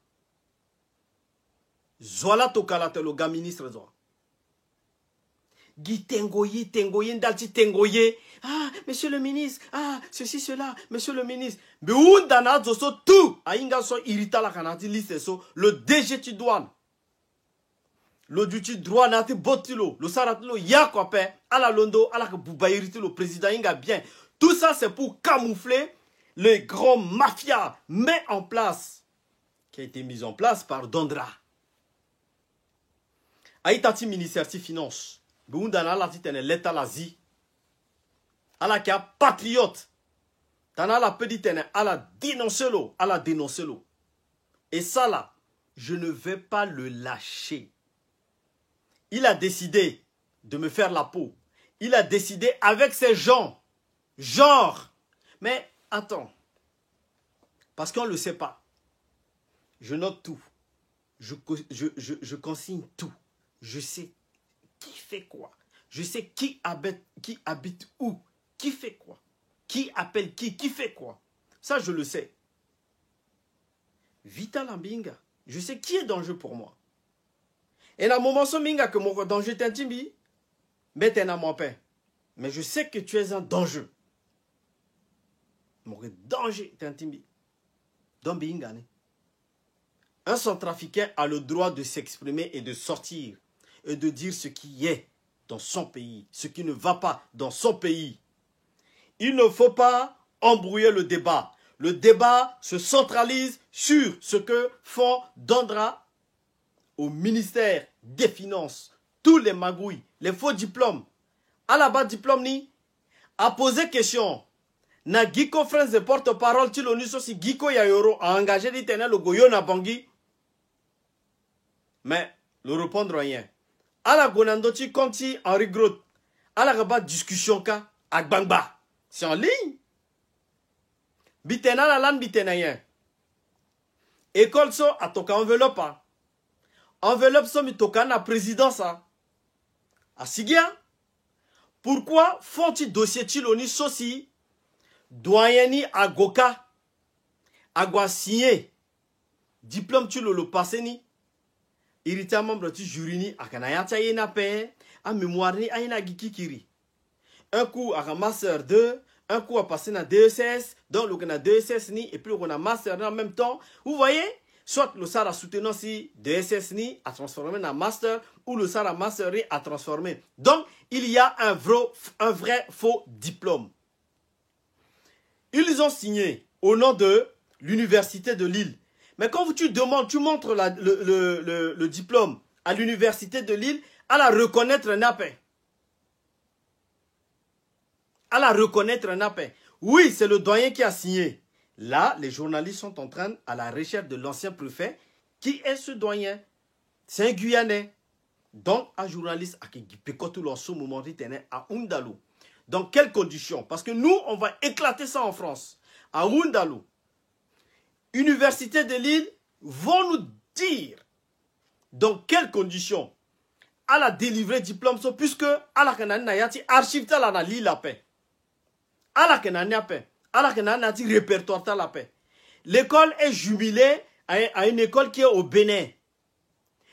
zola tokala te lo ga ministre zo gi tengoye ndalti tengoye ah monsieur le ministre ah ceci cela monsieur le ministre be undana zo so tout a inga so irita la kanati liste so le DG tu douane le duty droit n'a été botilo, le saratilo yakope, à la londo, à la boubaïriti, le président inga bien. Tout ça c'est pour camoufler les grands mafias mis en place, qui a été mis en place par Dondra. Aïtati ministère de Finances, Boundana la titane l'État l'Asie, à la kia patriote, tana la petite à la dénoncer l'eau, à la dénoncer l'eau. Et ça là, je ne vais pas le lâcher. Il a décidé de me faire la peau. Il a décidé avec ces gens. Genre. Mais attends. Parce qu'on ne le sait pas. Je note tout. Je consigne tout. Je sais qui fait quoi. Je sais qui habite où. Qui fait quoi. Qui appelle qui fait quoi. Ça, je le sais. Vital Ambinga. Je sais qui est dangereux pour moi. Et dans le moment où que mon danger t'intime, mettez dans mon pain. Mais je sais que tu es un danger. Mon danger t'intime. Donc, un centrafricain a le droit de s'exprimer et de sortir et de dire ce qui est dans son pays, ce qui ne va pas dans son pays. Il ne faut pas embrouiller le débat. Le débat se centralise sur ce que font Dondra au ministère des Finances, tous les magouilles, les faux diplômes, à la base diplôme ni, a posé question. Na Giko France de porte-parole, tu l'as si Giko Yayoro a engagé l'Éternel le Goyo na Bangui. Mais, le répondre rien. À la Gonandoti, Conti, Henri Groth, à la rabat discussion ka, à Gbangba. C'est en ligne. Bitena la lan bitena yen. École so, a toka enveloppe. Enveloppe so mi toka na présidence. A Sigia. Pourquoi font-ils dossier Tiloni Sosi, doyeni Agoka, Agua signé, diplôme Tilo le passé ni, irrita membre du jury ni, akanayata yena pe, a mémoire ni, ayena gikikiri. Un coup à master 2, un coup à passer dans DSS, donc le a DSS ni, et puis on a master en même temps. Vous voyez? Soit le SAR a soutenu si DSS ni a transformé en master, ou le SAR a master a transformé. Donc, il y a un vrai faux diplôme. Ils ont signé au nom de l'université de Lille. Mais quand tu demandes, tu montres le diplôme à l'université de Lille, à la reconnaître un appel. À la reconnaître un appel. Oui, c'est le doyen qui a signé. Là, les journalistes sont en train à la recherche de l'ancien préfet. Qui est ce doyen? C'est un Guyanais. Donc, un journaliste a pécoté ce moment à Oundalou. Dans quelles conditions? Parce que nous, on va éclater ça en France. À Oundalou, Université de Lille vont nous dire dans quelles conditions elle a délivré diplôme, puisque elle a archive la Lille la paix. Elle a paix. Elle a répertoire la paix. L'école est jumelée à une école qui est au Bénin.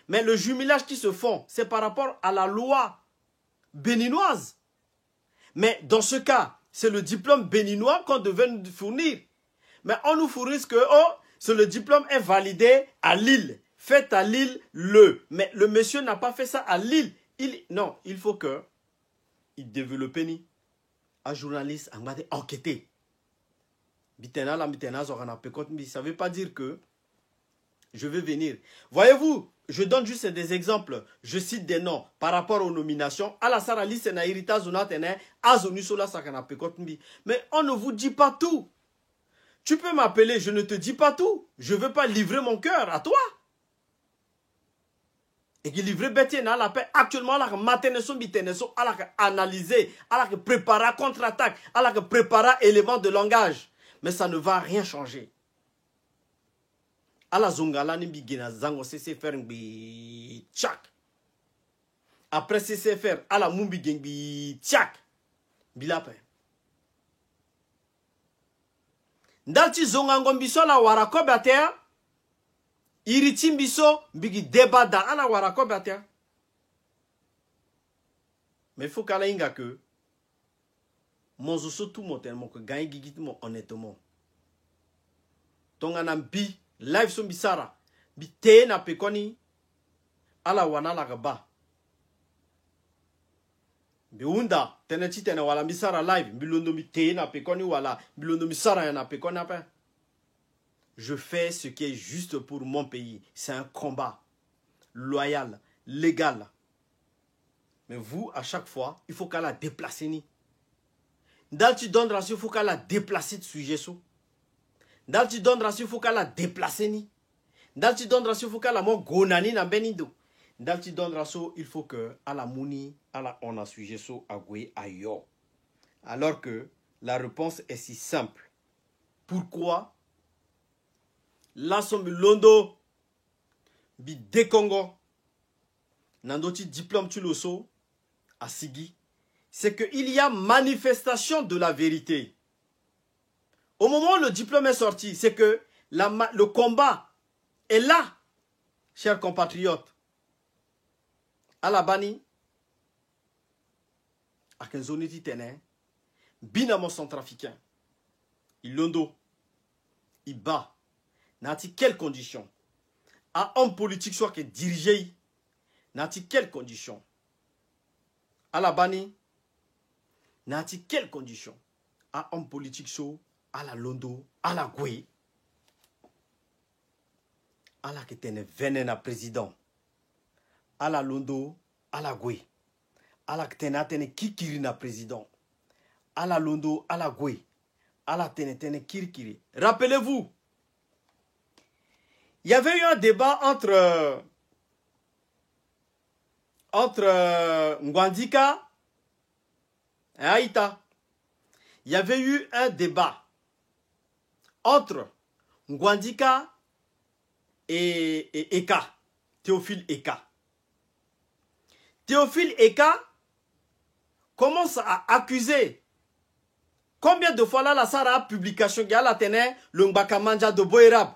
Mais le jumelage qui se font, c'est par rapport à la loi béninoise. Mais dans ce cas, c'est le diplôme béninois qu'on devait nous fournir. Mais on nous fournit que le diplôme est validé à Lille. Fait à Lille Mais le monsieur n'a pas fait ça à Lille. Non, il faut que il développe un journaliste en mode enquêter. Ça ne veut pas dire que je vais venir. Voyez-vous, je donne juste des exemples. Je cite des noms par rapport aux nominations. Mais on ne vous dit pas tout. Tu peux m'appeler, je ne te dis pas tout. Je ne veux pas livrer mon cœur à toi. Et qui livrer bêtien dans la paix. Actuellement, la maténeson biteneson, à la analyser, à la préparer contre-attaque, à la préparer éléments de langage. Mais ça ne va rien changer. À la zongala ni bigena zango cessez faire bi tchak. Après cessez faire à la mumbi bi tchak. Bilape. Ndalti zongango biso la warako batea. Iritim biso bigi debada ala warako batea. Mais il faut qu'ala inga que mon zoso tout mon tellement que gagne gigit mon honnêtement. Tonga bi live son bisara bi te na pekoni ala wana la gaba. Bi unda teneti tene wala bisara live bilondo bi te na pekoni wala bilondo bisara na pekoni apa. Je fais ce qui est juste pour mon pays. C'est un combat loyal, légal. Mais vous, à chaque fois, il faut qu'elle la déplace ni. Dans tu donnes il faut qu'elle la déplace de sujet. Dans tu donnes il faut qu'elle la déplace ni. Dans tu donnes il faut qu'elle la mon gonani na benido. Dans tu donnes il faut que à la mouni, à la on a sujet so agwe ayo. Alors que la réponse est si simple. Pourquoi? Là, son londo, bi de Congo, nandoti diplôme tu le so, à Sigi, c'est qu'il y a manifestation de la vérité. Au moment où le diplôme est sorti, c'est que le combat est là, chers compatriotes. À la bani, à Kenzoniti Tene, binamo centrafricain, il londo, il bat. Nati quelles conditions? À homme politique soit que dirigé, nati quelles conditions? À la bani, nati quelles conditions? À homme politique soit à la londo, à la goué, à la que tene venen à président, à la londo, à la goué, à la que tene kikiri na président, à la londo, à la goué, à la tene kirikiri. Rappelez-vous. Il y avait eu un débat entre Ngwandika et Aïta. Il y avait eu un débat entre Ngwandika et Eka, Théophile Eka. Théophile Eka commence à accuser. Combien de fois là la Sara publication qui a la tene le Mbakamanja de Boerab.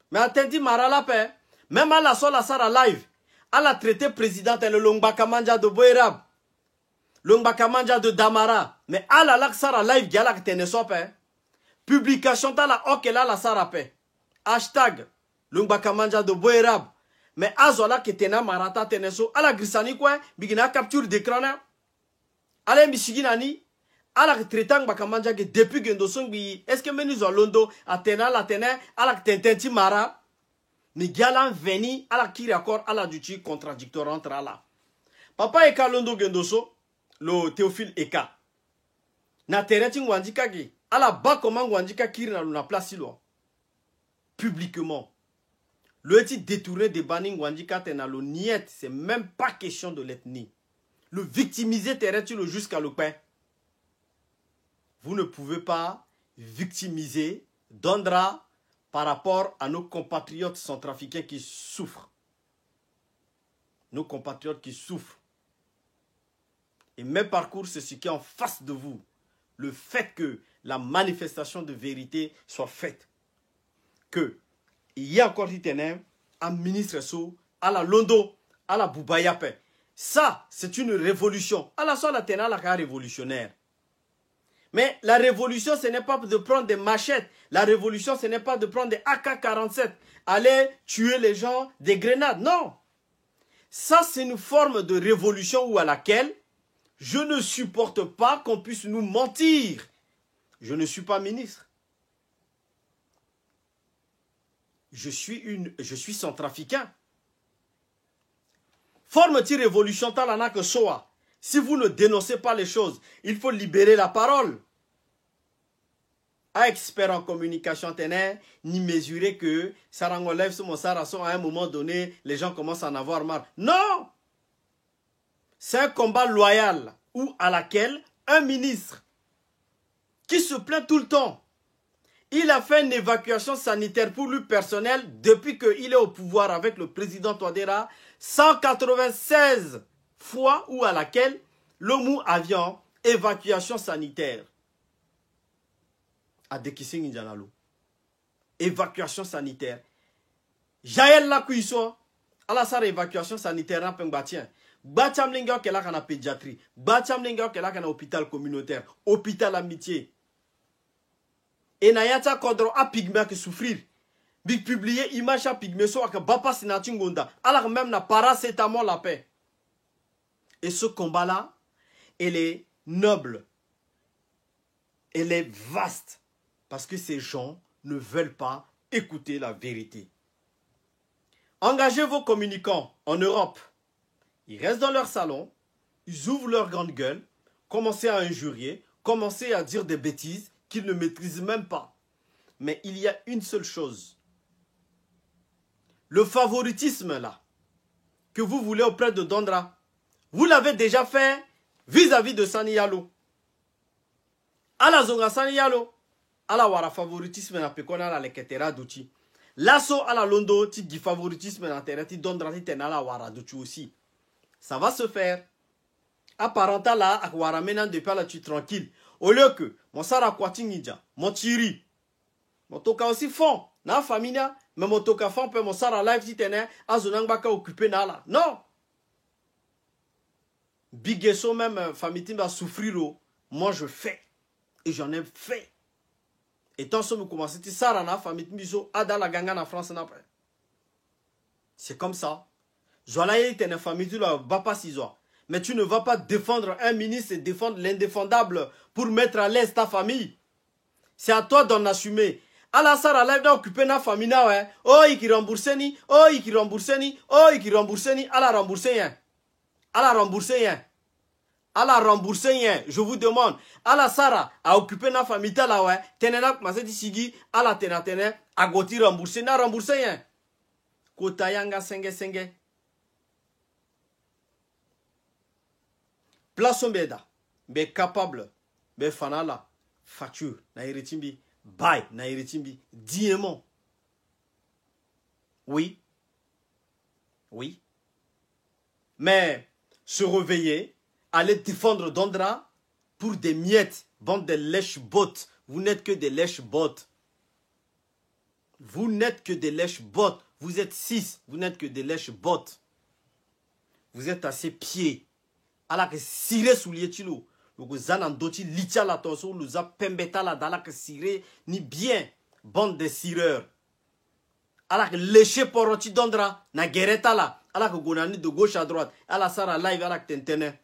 Mais attendi Mara la paix. Même à la sola Sara live. Elle a traité président le Longbakamanja de Boerab. Longbakamanja de Damara. Mais à la Sara live qui a la tene so paix. Publication ta la ok la Sara paix. Hashtag Longbakamanja de Boerab. Mais azola que tena marata tene so. À la grisani quoi. Bigina capture d'écran. Allez Michiginani. ala traitant bakamanja que depuis gendo songi est-ce que menu zolondo atena la tene ala tententi mara ni galan veni ala kiri accord ala duty contradictoire entre ala papa eka londo gendoso lo Théophile eka na tereti ngwandika gi ala ba comment Gwandika kiri na luna place lo. Publiquement. Le petit détourné de banning Gwandika tena lo niet, c'est même pas question de l'ethnie. Le victimiser terre-tu jusqu'à le pain. Vous ne pouvez pas victimiser Dondra par rapport à nos compatriotes centrafricains qui souffrent. Nos compatriotes qui souffrent. Et mes parcours, c'est ce qui est en face de vous. Le fait que la manifestation de vérité soit faite. Que il y a encore un ministre sous, à la Londo, à la Boubayape. Ça, c'est une révolution. À la soit la ténal la révolutionnaire. Mais la révolution, ce n'est pas de prendre des machettes. La révolution, ce n'est pas de prendre des AK-47. Aller tuer les gens, des grenades. Non. Ça, c'est une forme de révolution où à laquelle je ne supporte pas qu'on puisse nous mentir. Je ne suis pas ministre. Je suis centrafricain. Forme-t-il révolution talana que soa. Si vous ne dénoncez pas les choses, il faut libérer la parole. À expert en communication ténèbres, ni mesurer que Sarangolève sur mon sarasson à un moment donné, les gens commencent à en avoir marre. Non! C'est un combat loyal ou à laquelle un ministre qui se plaint tout le temps, il a fait une évacuation sanitaire pour lui personnel depuis qu'il est au pouvoir avec le président Touadéra, 196 fois ou à laquelle le mot avion, évacuation sanitaire. À Dekissing Indianalo. Évacuation sanitaire. Jaël la cuisson. À la salle évacuation sanitaire, n'a pas bâtien. Bâtien linga qu'elle a qu'à la pédiatrie. Bâtien linga qu'elle a qu'à l'hôpital communautaire. Hôpital amitié. Et n'ayata kodro a pygmé que souffrir. Big publié image à pygmé so que bapa sinatingonda. Alors même na paracétamol la paix. Et ce combat-là, elle est noble. Elle est vaste. Parce que ces gens ne veulent pas écouter la vérité. Engagez vos communicants en Europe. Ils restent dans leur salon, ils ouvrent leur grande gueule, commencez à injurier, commencez à dire des bêtises qu'ils ne maîtrisent même pas. Mais il y a une seule chose. Le favoritisme là, que vous voulez auprès de Dondra, vous l'avez déjà fait vis-à-vis de Sani Yalo. À la zonga Sani Yalo. Ala wara favoritisme na pekona la leketera douti. Lasso à la londo ti di favoritisme na tereti dondra ti tenala wara douti aussi. Ça va se faire. Apparenta là ak wara menan de la tu tranquille. Au lieu que mon sara kwatingija, mon tiri. Mon toka aussi fond na famina, mais mon toka fond peut mon sara live ti tene azonang baka occupé na la. Non. Bigeso même famille va souffrir. Moi je fais et j'en ai fait. Et tant que vous commencez à faire ça, famille Miso, Ada la ganga en France. C'est comme ça. Zola est une famille, tu ne vas pas s'y mais tu ne vas pas défendre un ministre et défendre l'indéfendable pour mettre à l'aise ta famille. C'est à toi d'en assumer. ala sara live da occuper na famille na ouais. Oh iki rembourser ni, oh iki rembourser ni, oh iki rembourser ni, ala rembourser yen. Ala rembourser yen. Ala rembourser yen. Je vous demande, ala sara a occupé na famille ta la ouais. Tenena maseti sigi, ala tena a goti rembourser na rembourser yen. Kota yanga senge senge. Place beda, be capable, be fanala, facture, na iritimbi, buy, na iritimbi, diamant. Oui. Oui. Mais se réveiller, aller défendre Dondra pour des miettes, bande de lèche-bottes. Vous n'êtes que des lèche-bottes. Vous n'êtes que des lèche-bottes. Vous êtes 6, vous n'êtes que des lèche-bottes. Vous êtes à ses pieds. Alors que siré soulier tilo, le zanan doti litia la torso, nous a pembeta la dala que siré ni bien bande de sireurs. Alors que léché poroti Dondra na gereta la, alors que gonani de gauche à droite, à la sara live à la tentene.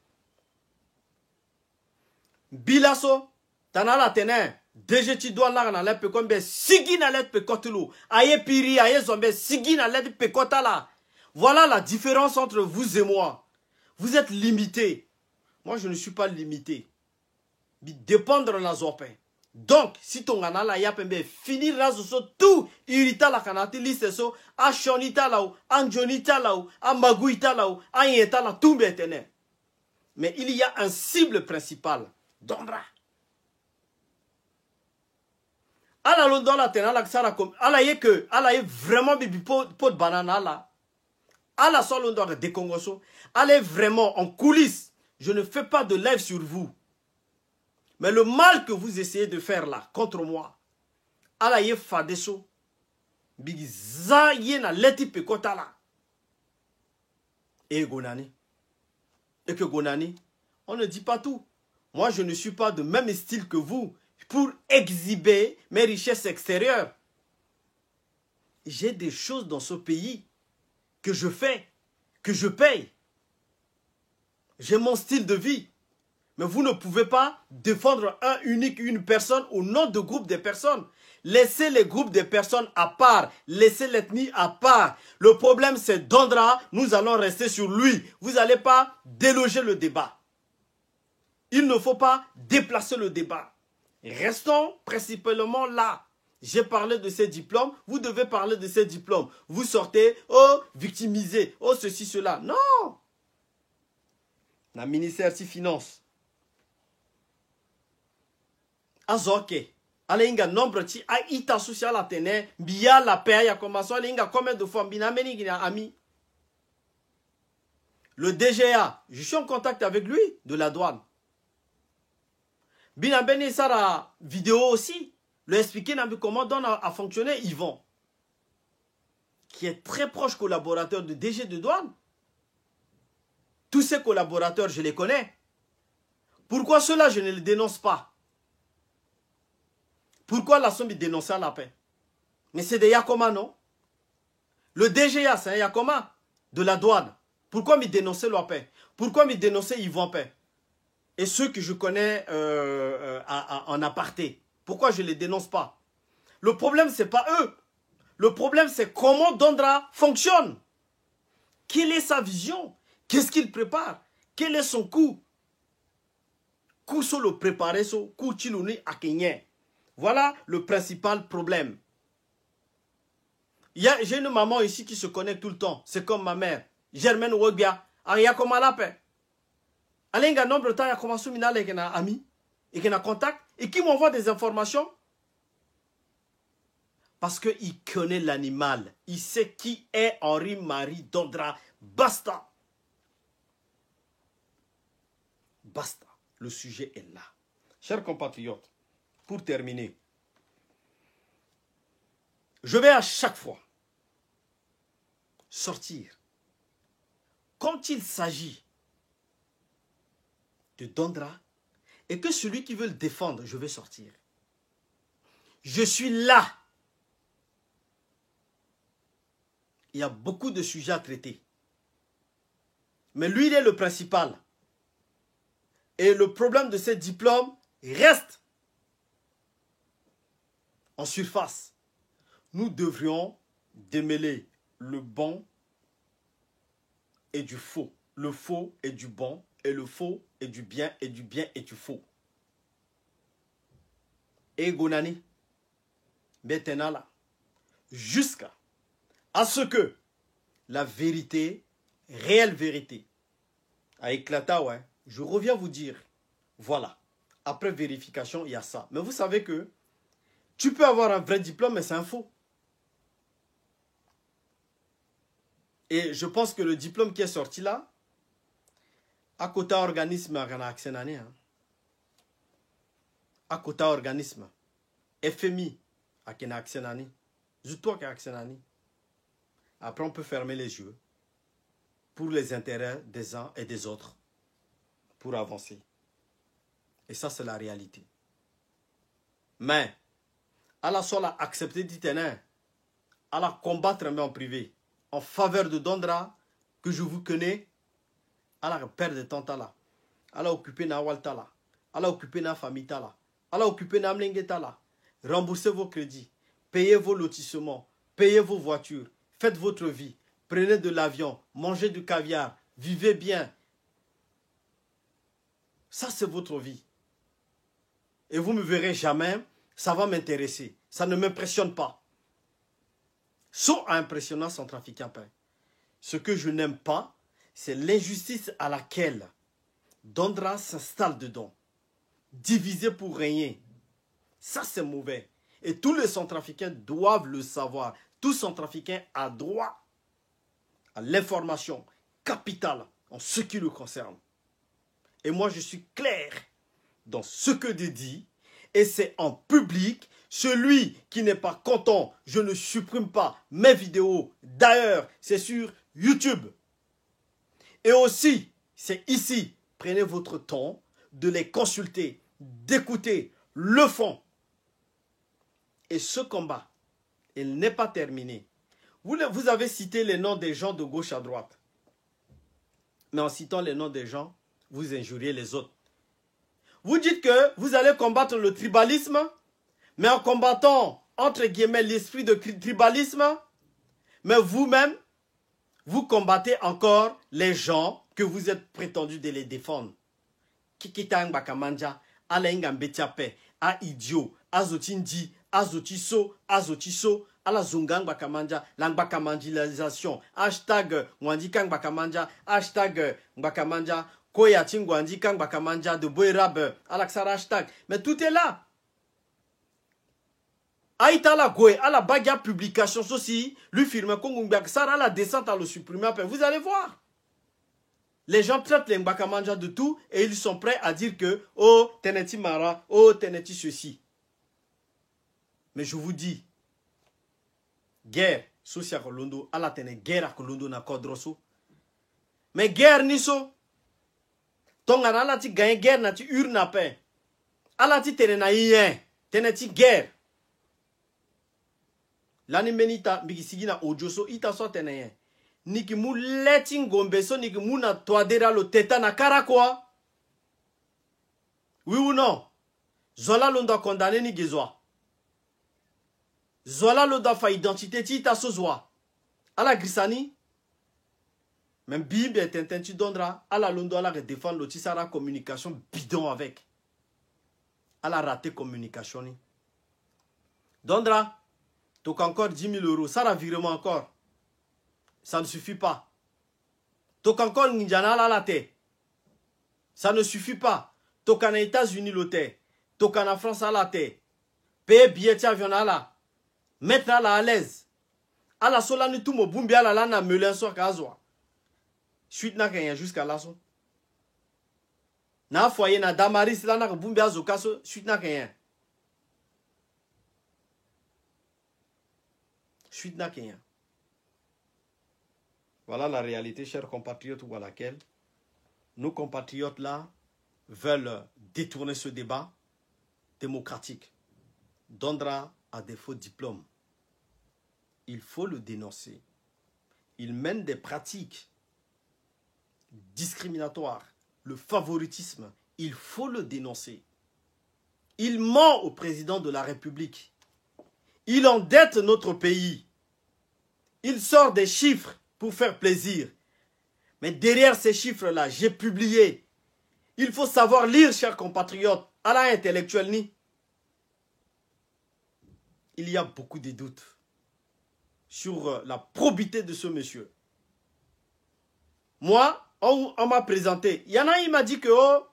Bilaso, tanala tene, DG ti doit la na lepe kombe sigi na lepe kotulu, aye piri aye zombe sigi na lepe kotala. Voilà la différence entre vous et moi. Vous êtes limité. Moi, je ne suis pas limité. Dépendre de la zopé. Donc, si ton gana la yapembe finir razo so tout irita la kanati liste so a shonita la ou a njonita la ou a maguita la ou a yeta la tout betene. Mais il y a un cible principal. Dondra. Ala londo la tena la ksara comme ala ye que ala ye vraiment bibi pot de banana là. Ala so londo de Congoso. Ala vraiment en coulisses. Je ne fais pas de live sur vous. Mais le mal que vous essayez de faire là, contre moi, ala ye fadeso, bigi za ye na leti pekota là. Et Gonani. Et que Gonani, on ne dit pas tout. Moi, je ne suis pas de même style que vous pour exhiber mes richesses extérieures. J'ai des choses dans ce pays que je fais, que je paye. J'ai mon style de vie. Mais vous ne pouvez pas défendre une personne au nom de groupes de personnes. Laissez les groupes de personnes à part. Laissez l'ethnie à part. Le problème, c'est Dondra. Nous allons rester sur lui. Vous n'allez pas déloger le débat. Il ne faut pas déplacer le débat. Restons principalement là. J'ai parlé de ces diplômes. Vous devez parler de ces diplômes. Vous sortez, oh, victimisé, oh, ceci, cela. Non. La ministère des Finances. Azoke. Alenga nombre ti a ita social atene biya la paix ya commencé alenga combien de fois bina meni gina ami. Le DGA, je suis en contact avec lui de la douane. Bina beni sara vidéo aussi, le expliquer comment donne a fonctionné Yvon, qui est très proche collaborateur de DG de douane. Tous ces collaborateurs, je les connais. Pourquoi cela je ne les dénonce pas? Pourquoi la somme est dénoncée à la paix? Mais c'est des Yakoma, non? Le DGA, c'est un Yakoma de la douane. Pourquoi me dénoncer la paix? Pourquoi me dénoncer Yvon Paix? Et ceux que je connais en aparté. Pourquoi je ne les dénonce pas? Le problème, ce n'est pas eux. Le problème, c'est comment Dondra fonctionne. Quelle est sa vision? Qu'est-ce qu'il prépare? Quel est son coup? Coup sur le préparé, coup chiluni à Kenya. Voilà le principal problème. J'ai une maman ici qui se connecte tout le temps. C'est comme ma mère. Germaine Wogbia. Il y a comment la paix. Il y a un nombre de temps, il y a commencé à avec un ami. Et qui a contact. Et qui m'envoie des informations. Parce qu'il connaît l'animal. Il sait qui est Henri-Marie Dondra. Basta. Basta. Le sujet est là. Chers compatriotes. Pour terminer, je vais à chaque fois sortir. Quand il s'agit de Dondra et que celui qui veut le défendre, je vais sortir. Je suis là. Il y a beaucoup de sujets à traiter. Mais lui, il est le principal. Et le problème de ces diplômes reste en surface. Nous devrions démêler le bon et du faux. Le faux et du bon. Et le faux et du bien et du bien et du faux. Et Gonani, maintenant là, jusqu'à ce que la vérité, réelle vérité, a éclaté, ouais, je reviens vous dire, voilà, après vérification, il y a ça. Mais vous savez que tu peux avoir un vrai diplôme, mais c'est un faux. Et je pense que le diplôme qui est sorti là, à côté organisme, à côté organisme, FMI, à Kenaxenani, Zuto Kenaxenani. Après, on peut fermer les yeux pour les intérêts des uns et des autres, pour avancer. Et ça, c'est la réalité. Mais, à la seule accepter d'y tenir, à la combattre mais en privé, en faveur de Dondra, que je vous connais, à la perdre de temps là, à la occuper na walta là, à la occuper na famille là, à la occuper na mlengeta là, remboursez vos crédits, payez vos lotissements, payez vos voitures, faites votre vie, prenez de l'avion, mangez du caviar, vivez bien. Ça, c'est votre vie. et vous ne me verrez jamais, ça va m'intéresser. Ça ne m'impressionne pas. Sauf à impressionnant Centrafricain Pain. Ce que je n'aime pas, c'est l'injustice à laquelle Dondra s'installe dedans. Divisé pour régner. Ça, c'est mauvais. Et tous les Centrafricains doivent le savoir. Tout Centrafricain a droit à l'information capitale en ce qui le concerne. Et moi, je suis clair dans ce que je dis. Et c'est en public. Celui qui n'est pas content, je ne supprime pas mes vidéos. D'ailleurs, c'est sur YouTube. Et aussi, c'est ici. Prenez votre temps de les consulter, d'écouter le fond. Et ce combat, il n'est pas terminé. Vous avez cité les noms des gens de gauche à droite. Mais en citant les noms des gens, vous injuriez les autres. Vous dites que vous allez combattre le tribalisme, mais en combattant, entre guillemets, l'esprit de tribalisme, mais vous-même, vous combattez encore les gens que vous êtes prétendus de les défendre. Kikita Mbakamanja, Alain Mbetiape, A idiot, Azotindi, Azotiso, Ala Zungang Bakamanja, Langbakamandilisation, hashtag Mwandika Bakamanja, hashtag Bakamanja, Koyating Wandika Bakamanja, de Boerab, Alaksara hashtag. Mais tout est là. Aïtala Goé, à la bagarre publication, ceci, lui firme Kongungbak, Sara la descente à le supprimer. Vous allez voir. Les gens traitent les Mbakamanja de tout et ils sont prêts à dire que oh, teneti mara, oh, teneti ceci. Mais je vous dis, guerre, socia Kolondo, ala tene guerre à Kolondo na kodroso. Mais guerre niso. Tongana ala ti gagne guerre na ti ur na paix. Ala ti tene na yen, teneti guerre. Lani menita bigisigi na ojoso ita so tene yen. Niki mu letting gombeso niki mu na toadera lo teta na karakwa. Oui ou non? Zola l'onda condamné ni gezwa. Zola l'onda fa identité ti ta sozwa. Ala grisani. Même Bible est intentu dondra. Ala londo ala défendre le tisara communication bidon avec. Ala raté communication ni. Dondra. Donc encore 10 000 euros. Ça la virement encore. Ça ne suffit pas. Donc encore Ninjana la te. Ça ne suffit pas. Donc en États-Unis le te. Donc en France la te. Paye billet avion la. Mettre la à l'aise. À la solane tout mo bumbia la na melin so kazwa. Suite na kanya jusqu'à la so. Na foyer na damaris la na bumbia zo kaso suite na kanya. Suite na kanya. Voilà la réalité, chers compatriotes, ou à laquelle nos compatriotes là veulent détourner ce débat démocratique. Dondra a des faux diplômes. Il faut le dénoncer. Il mène des pratiques discriminatoires, le favoritisme. Il faut le dénoncer. Il ment au président de la République. Il endette notre pays. Il sort des chiffres pour faire plaisir. Mais derrière ces chiffres-là, j'ai publié. Il faut savoir lire, chers compatriotes. À la intellectuelle ni. Il y a beaucoup de doutes sur la probité de ce monsieur. Moi, on m'a présenté. Il y en a, il m'a dit que oh,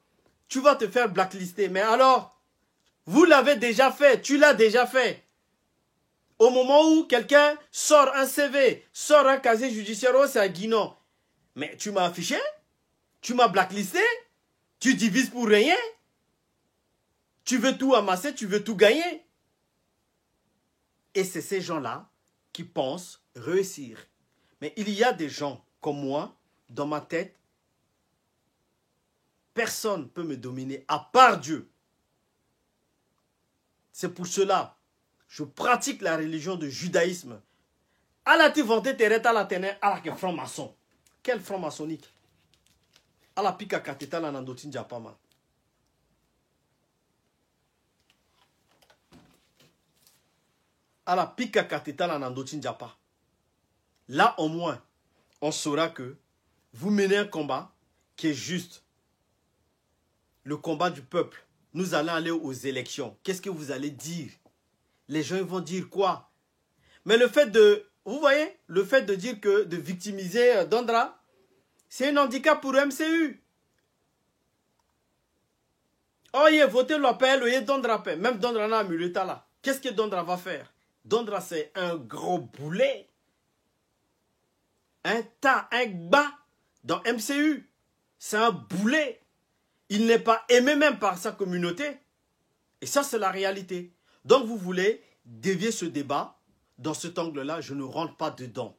tu vas te faire blacklister. Mais alors, vous l'avez déjà fait. Tu l'as déjà fait. Au moment où quelqu'un sort un CV, sort un casier judiciaire, oh, c'est à Guinan. Mais tu m'as affiché, tu m'as blacklisté, tu divises pour rien. Tu veux tout amasser, tu veux tout gagner. Et c'est ces gens-là qui pensent réussir. Mais il y a des gens comme moi, dans ma tête, personne ne peut me dominer à part Dieu. C'est pour cela je pratique la religion de judaïsme. Allah ti vanté terre à la ténè à la franc-maçon. Quel franc-maçonnique? À la pika kateta la nandotin japama. À la pika kateta la nandotin japa. Là au moins, on saura que vous menez un combat qui est juste. Le combat du peuple. nous allons aller aux élections. Qu'est-ce que vous allez dire? Les gens vont dire quoi? Mais le fait de, vous voyez, le fait de dire que, de victimiser Dondra, c'est un handicap pour MCU. Oh, il a voté l'appel, il Dondra paix. Même Dondra n'a mis l'état là. Qu'est-ce que Dondra va faire? Dondra, c'est un gros boulet. Un tas, un bas dans MCU. C'est un boulet. Il n'est pas aimé même par sa communauté. Et ça, c'est la réalité. Donc, vous voulez dévier ce débat. Dans cet angle-là, je ne rentre pas dedans.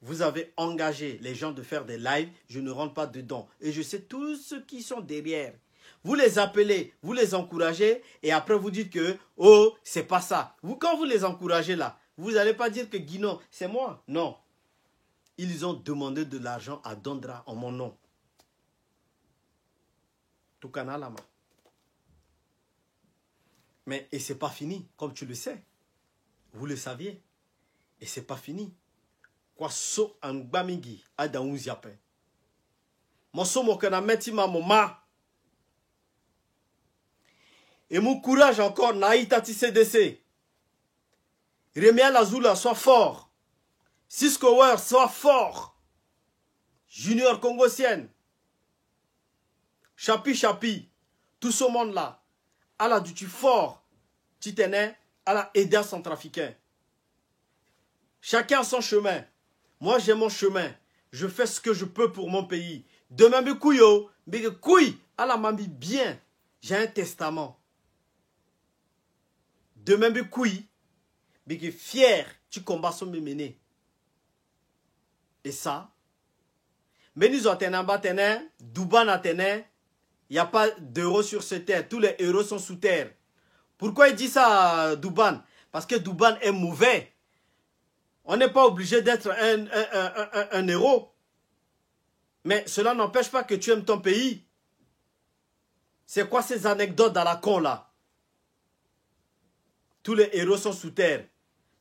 Vous avez engagé les gens de faire des lives, je ne rentre pas dedans. Et je sais tous ceux qui sont derrière. Vous les appelez, vous les encouragez, et après vous dites que, oh, c'est pas ça. Vous, quand vous les encouragez là, vous n'allez pas dire que Guinon, c'est moi. Non. Ils ont demandé de l'argent à Dondra en mon nom. Tukana Lama. Mais, et c'est pas fini, comme tu le sais. Vous le saviez. Et c'est pas fini. Quoi so en bamingi a da unziape. Moso mokana meti ma. Et mon courage encore naïtati CDC. Remia Lazula soit fort. Cisco War soit fort. Junior Congosienne. Chapi. Tout ce monde là. À la du fort. Titenet. À la aider centrafricain. Chacun son chemin. Moi, j'ai mon chemin. Je fais ce que je peux pour mon pays. Demain, mais couille, mais couille, à la mamie bien. J'ai un testament. Demain, mais couille, mais fier, tu combats son méméné. Et ça, mais nous avons Douban a il n'y a pas d'euros sur cette terre. Tous les euros sont sous terre. Pourquoi il dit ça, Douban? Parce que Douban est mauvais. On n'est pas obligé d'être un héros. Mais cela n'empêche pas que tu aimes ton pays. C'est quoi ces anecdotes à la con là? Tous les héros sont sous terre.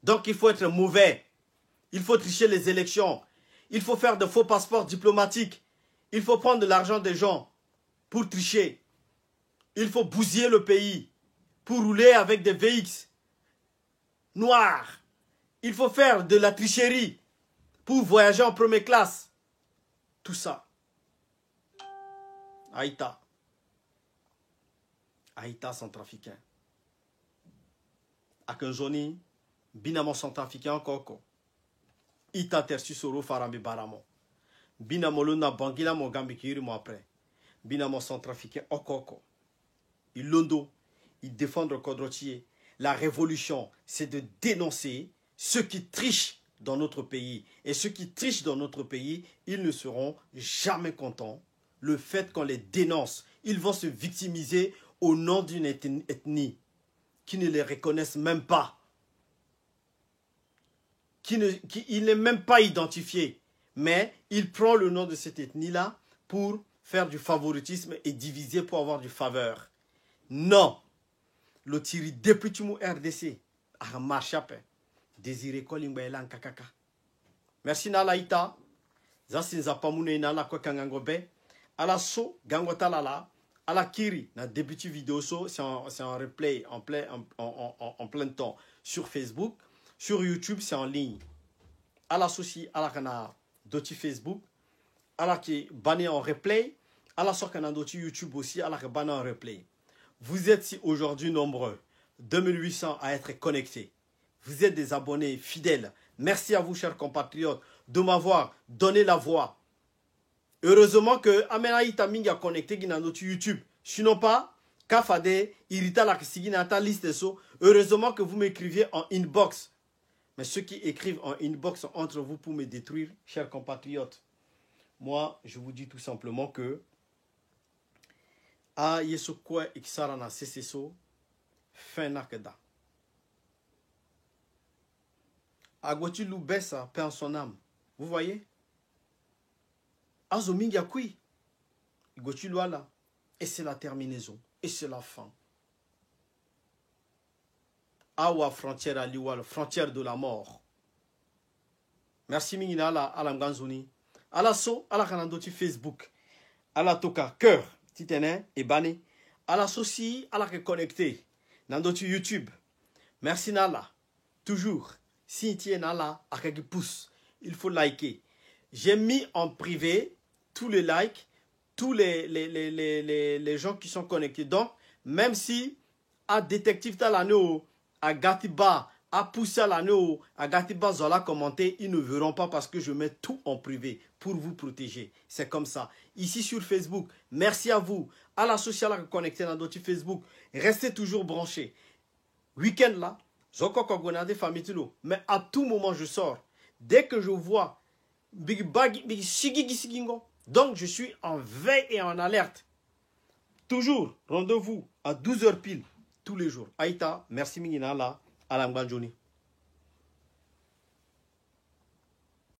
Donc il faut être mauvais. Il faut tricher les élections. Il faut faire de faux passeports diplomatiques. Il faut prendre de l'argent des gens pour tricher. Il faut bousiller le pays pour rouler avec des VX noirs. Il faut faire de la tricherie pour voyager en première classe. Tout ça. Aïta. Aïta centrafricain. Akanjoni, binamo centrafricain koko. Ita tersu soro farambi baramo. Binamo luna bangila mo gambi kiri mo après. Binamo centrafricain okoko. Ilondo, il défend le Kodrotier. La révolution, c'est de dénoncer ceux qui trichent dans notre pays. Et ceux qui trichent dans notre pays, ils ne seront jamais contents. Le fait qu'on les dénonce, ils vont se victimiser au nom d'une ethnie qui ne les reconnaissent même pas. Il n'est même pas identifié. Mais il prend le nom de cette ethnie-là pour faire du favoritisme et diviser pour avoir du faveur. Non. Le Thierry député mu RDC a marché. Désiré Kolingbaelan kakaka. Merci Nalaïta. Zasinza Pamune Nala Kwakangangobe. Ala so Gangotalala. Ala Kiri. Na débuté vidéo so. C'est en replay en plein temps sur Facebook. Sur YouTube, c'est en ligne. Ala Sosi, Ala Kana Doti Facebook. Ala qui banné en replay. Ala so Kana Doti YouTube aussi. Ala qui banné en replay. Vous êtes si aujourd'hui nombreux. 2800 à être connectés. Vous êtes des abonnés fidèles. Merci à vous, chers compatriotes, de m'avoir donné la voix. Heureusement que Amenaïta Mingi a connecté dans notre YouTube. Sinon pas, Kafade, Irita la Kisigina, liste so. Heureusement que vous m'écriviez en inbox. Mais ceux qui écrivent en inbox sont entre vous pour me détruire, chers compatriotes. Moi, je vous dis tout simplement que a Yesokwe Iksarana Seseso, fin nakeda. Agoti Loubessa perd son âme. Vous voyez? Azomingi Akui. Igoti Luala. Et c'est la terminaison. Et c'est la fin. Awa frontière à Liwal, frontière de la mort. Merci Mingina à la Mganzouni. À la so, à la Kanandoti Facebook. À la Toka, cœur, Titene et Bani. à la soci, à la connecté. Dans d'autres YouTube. Merci Nala. Toujours. Si tu es Nala, à quelques pouces, il faut liker. J'ai mis en privé tous les likes, tous les gens qui sont connectés. Donc, même si à détective Talano, à Gatiba, à pousser l'anneau, à Gatiba Zola commenter, ils ne verront pas parce que je mets tout en privé pour vous protéger. C'est comme ça. Ici sur Facebook, merci à vous. À la sociale connectée dans d'autres Facebook, restez toujours branchés. Week-end là, mais à tout moment je sors. Dès que je vois Big Bag, Big Shigi, donc je suis en veille et en alerte. Toujours, rendez-vous à 12h pile, tous les jours. Aïta, merci Minina là, à la Johnny.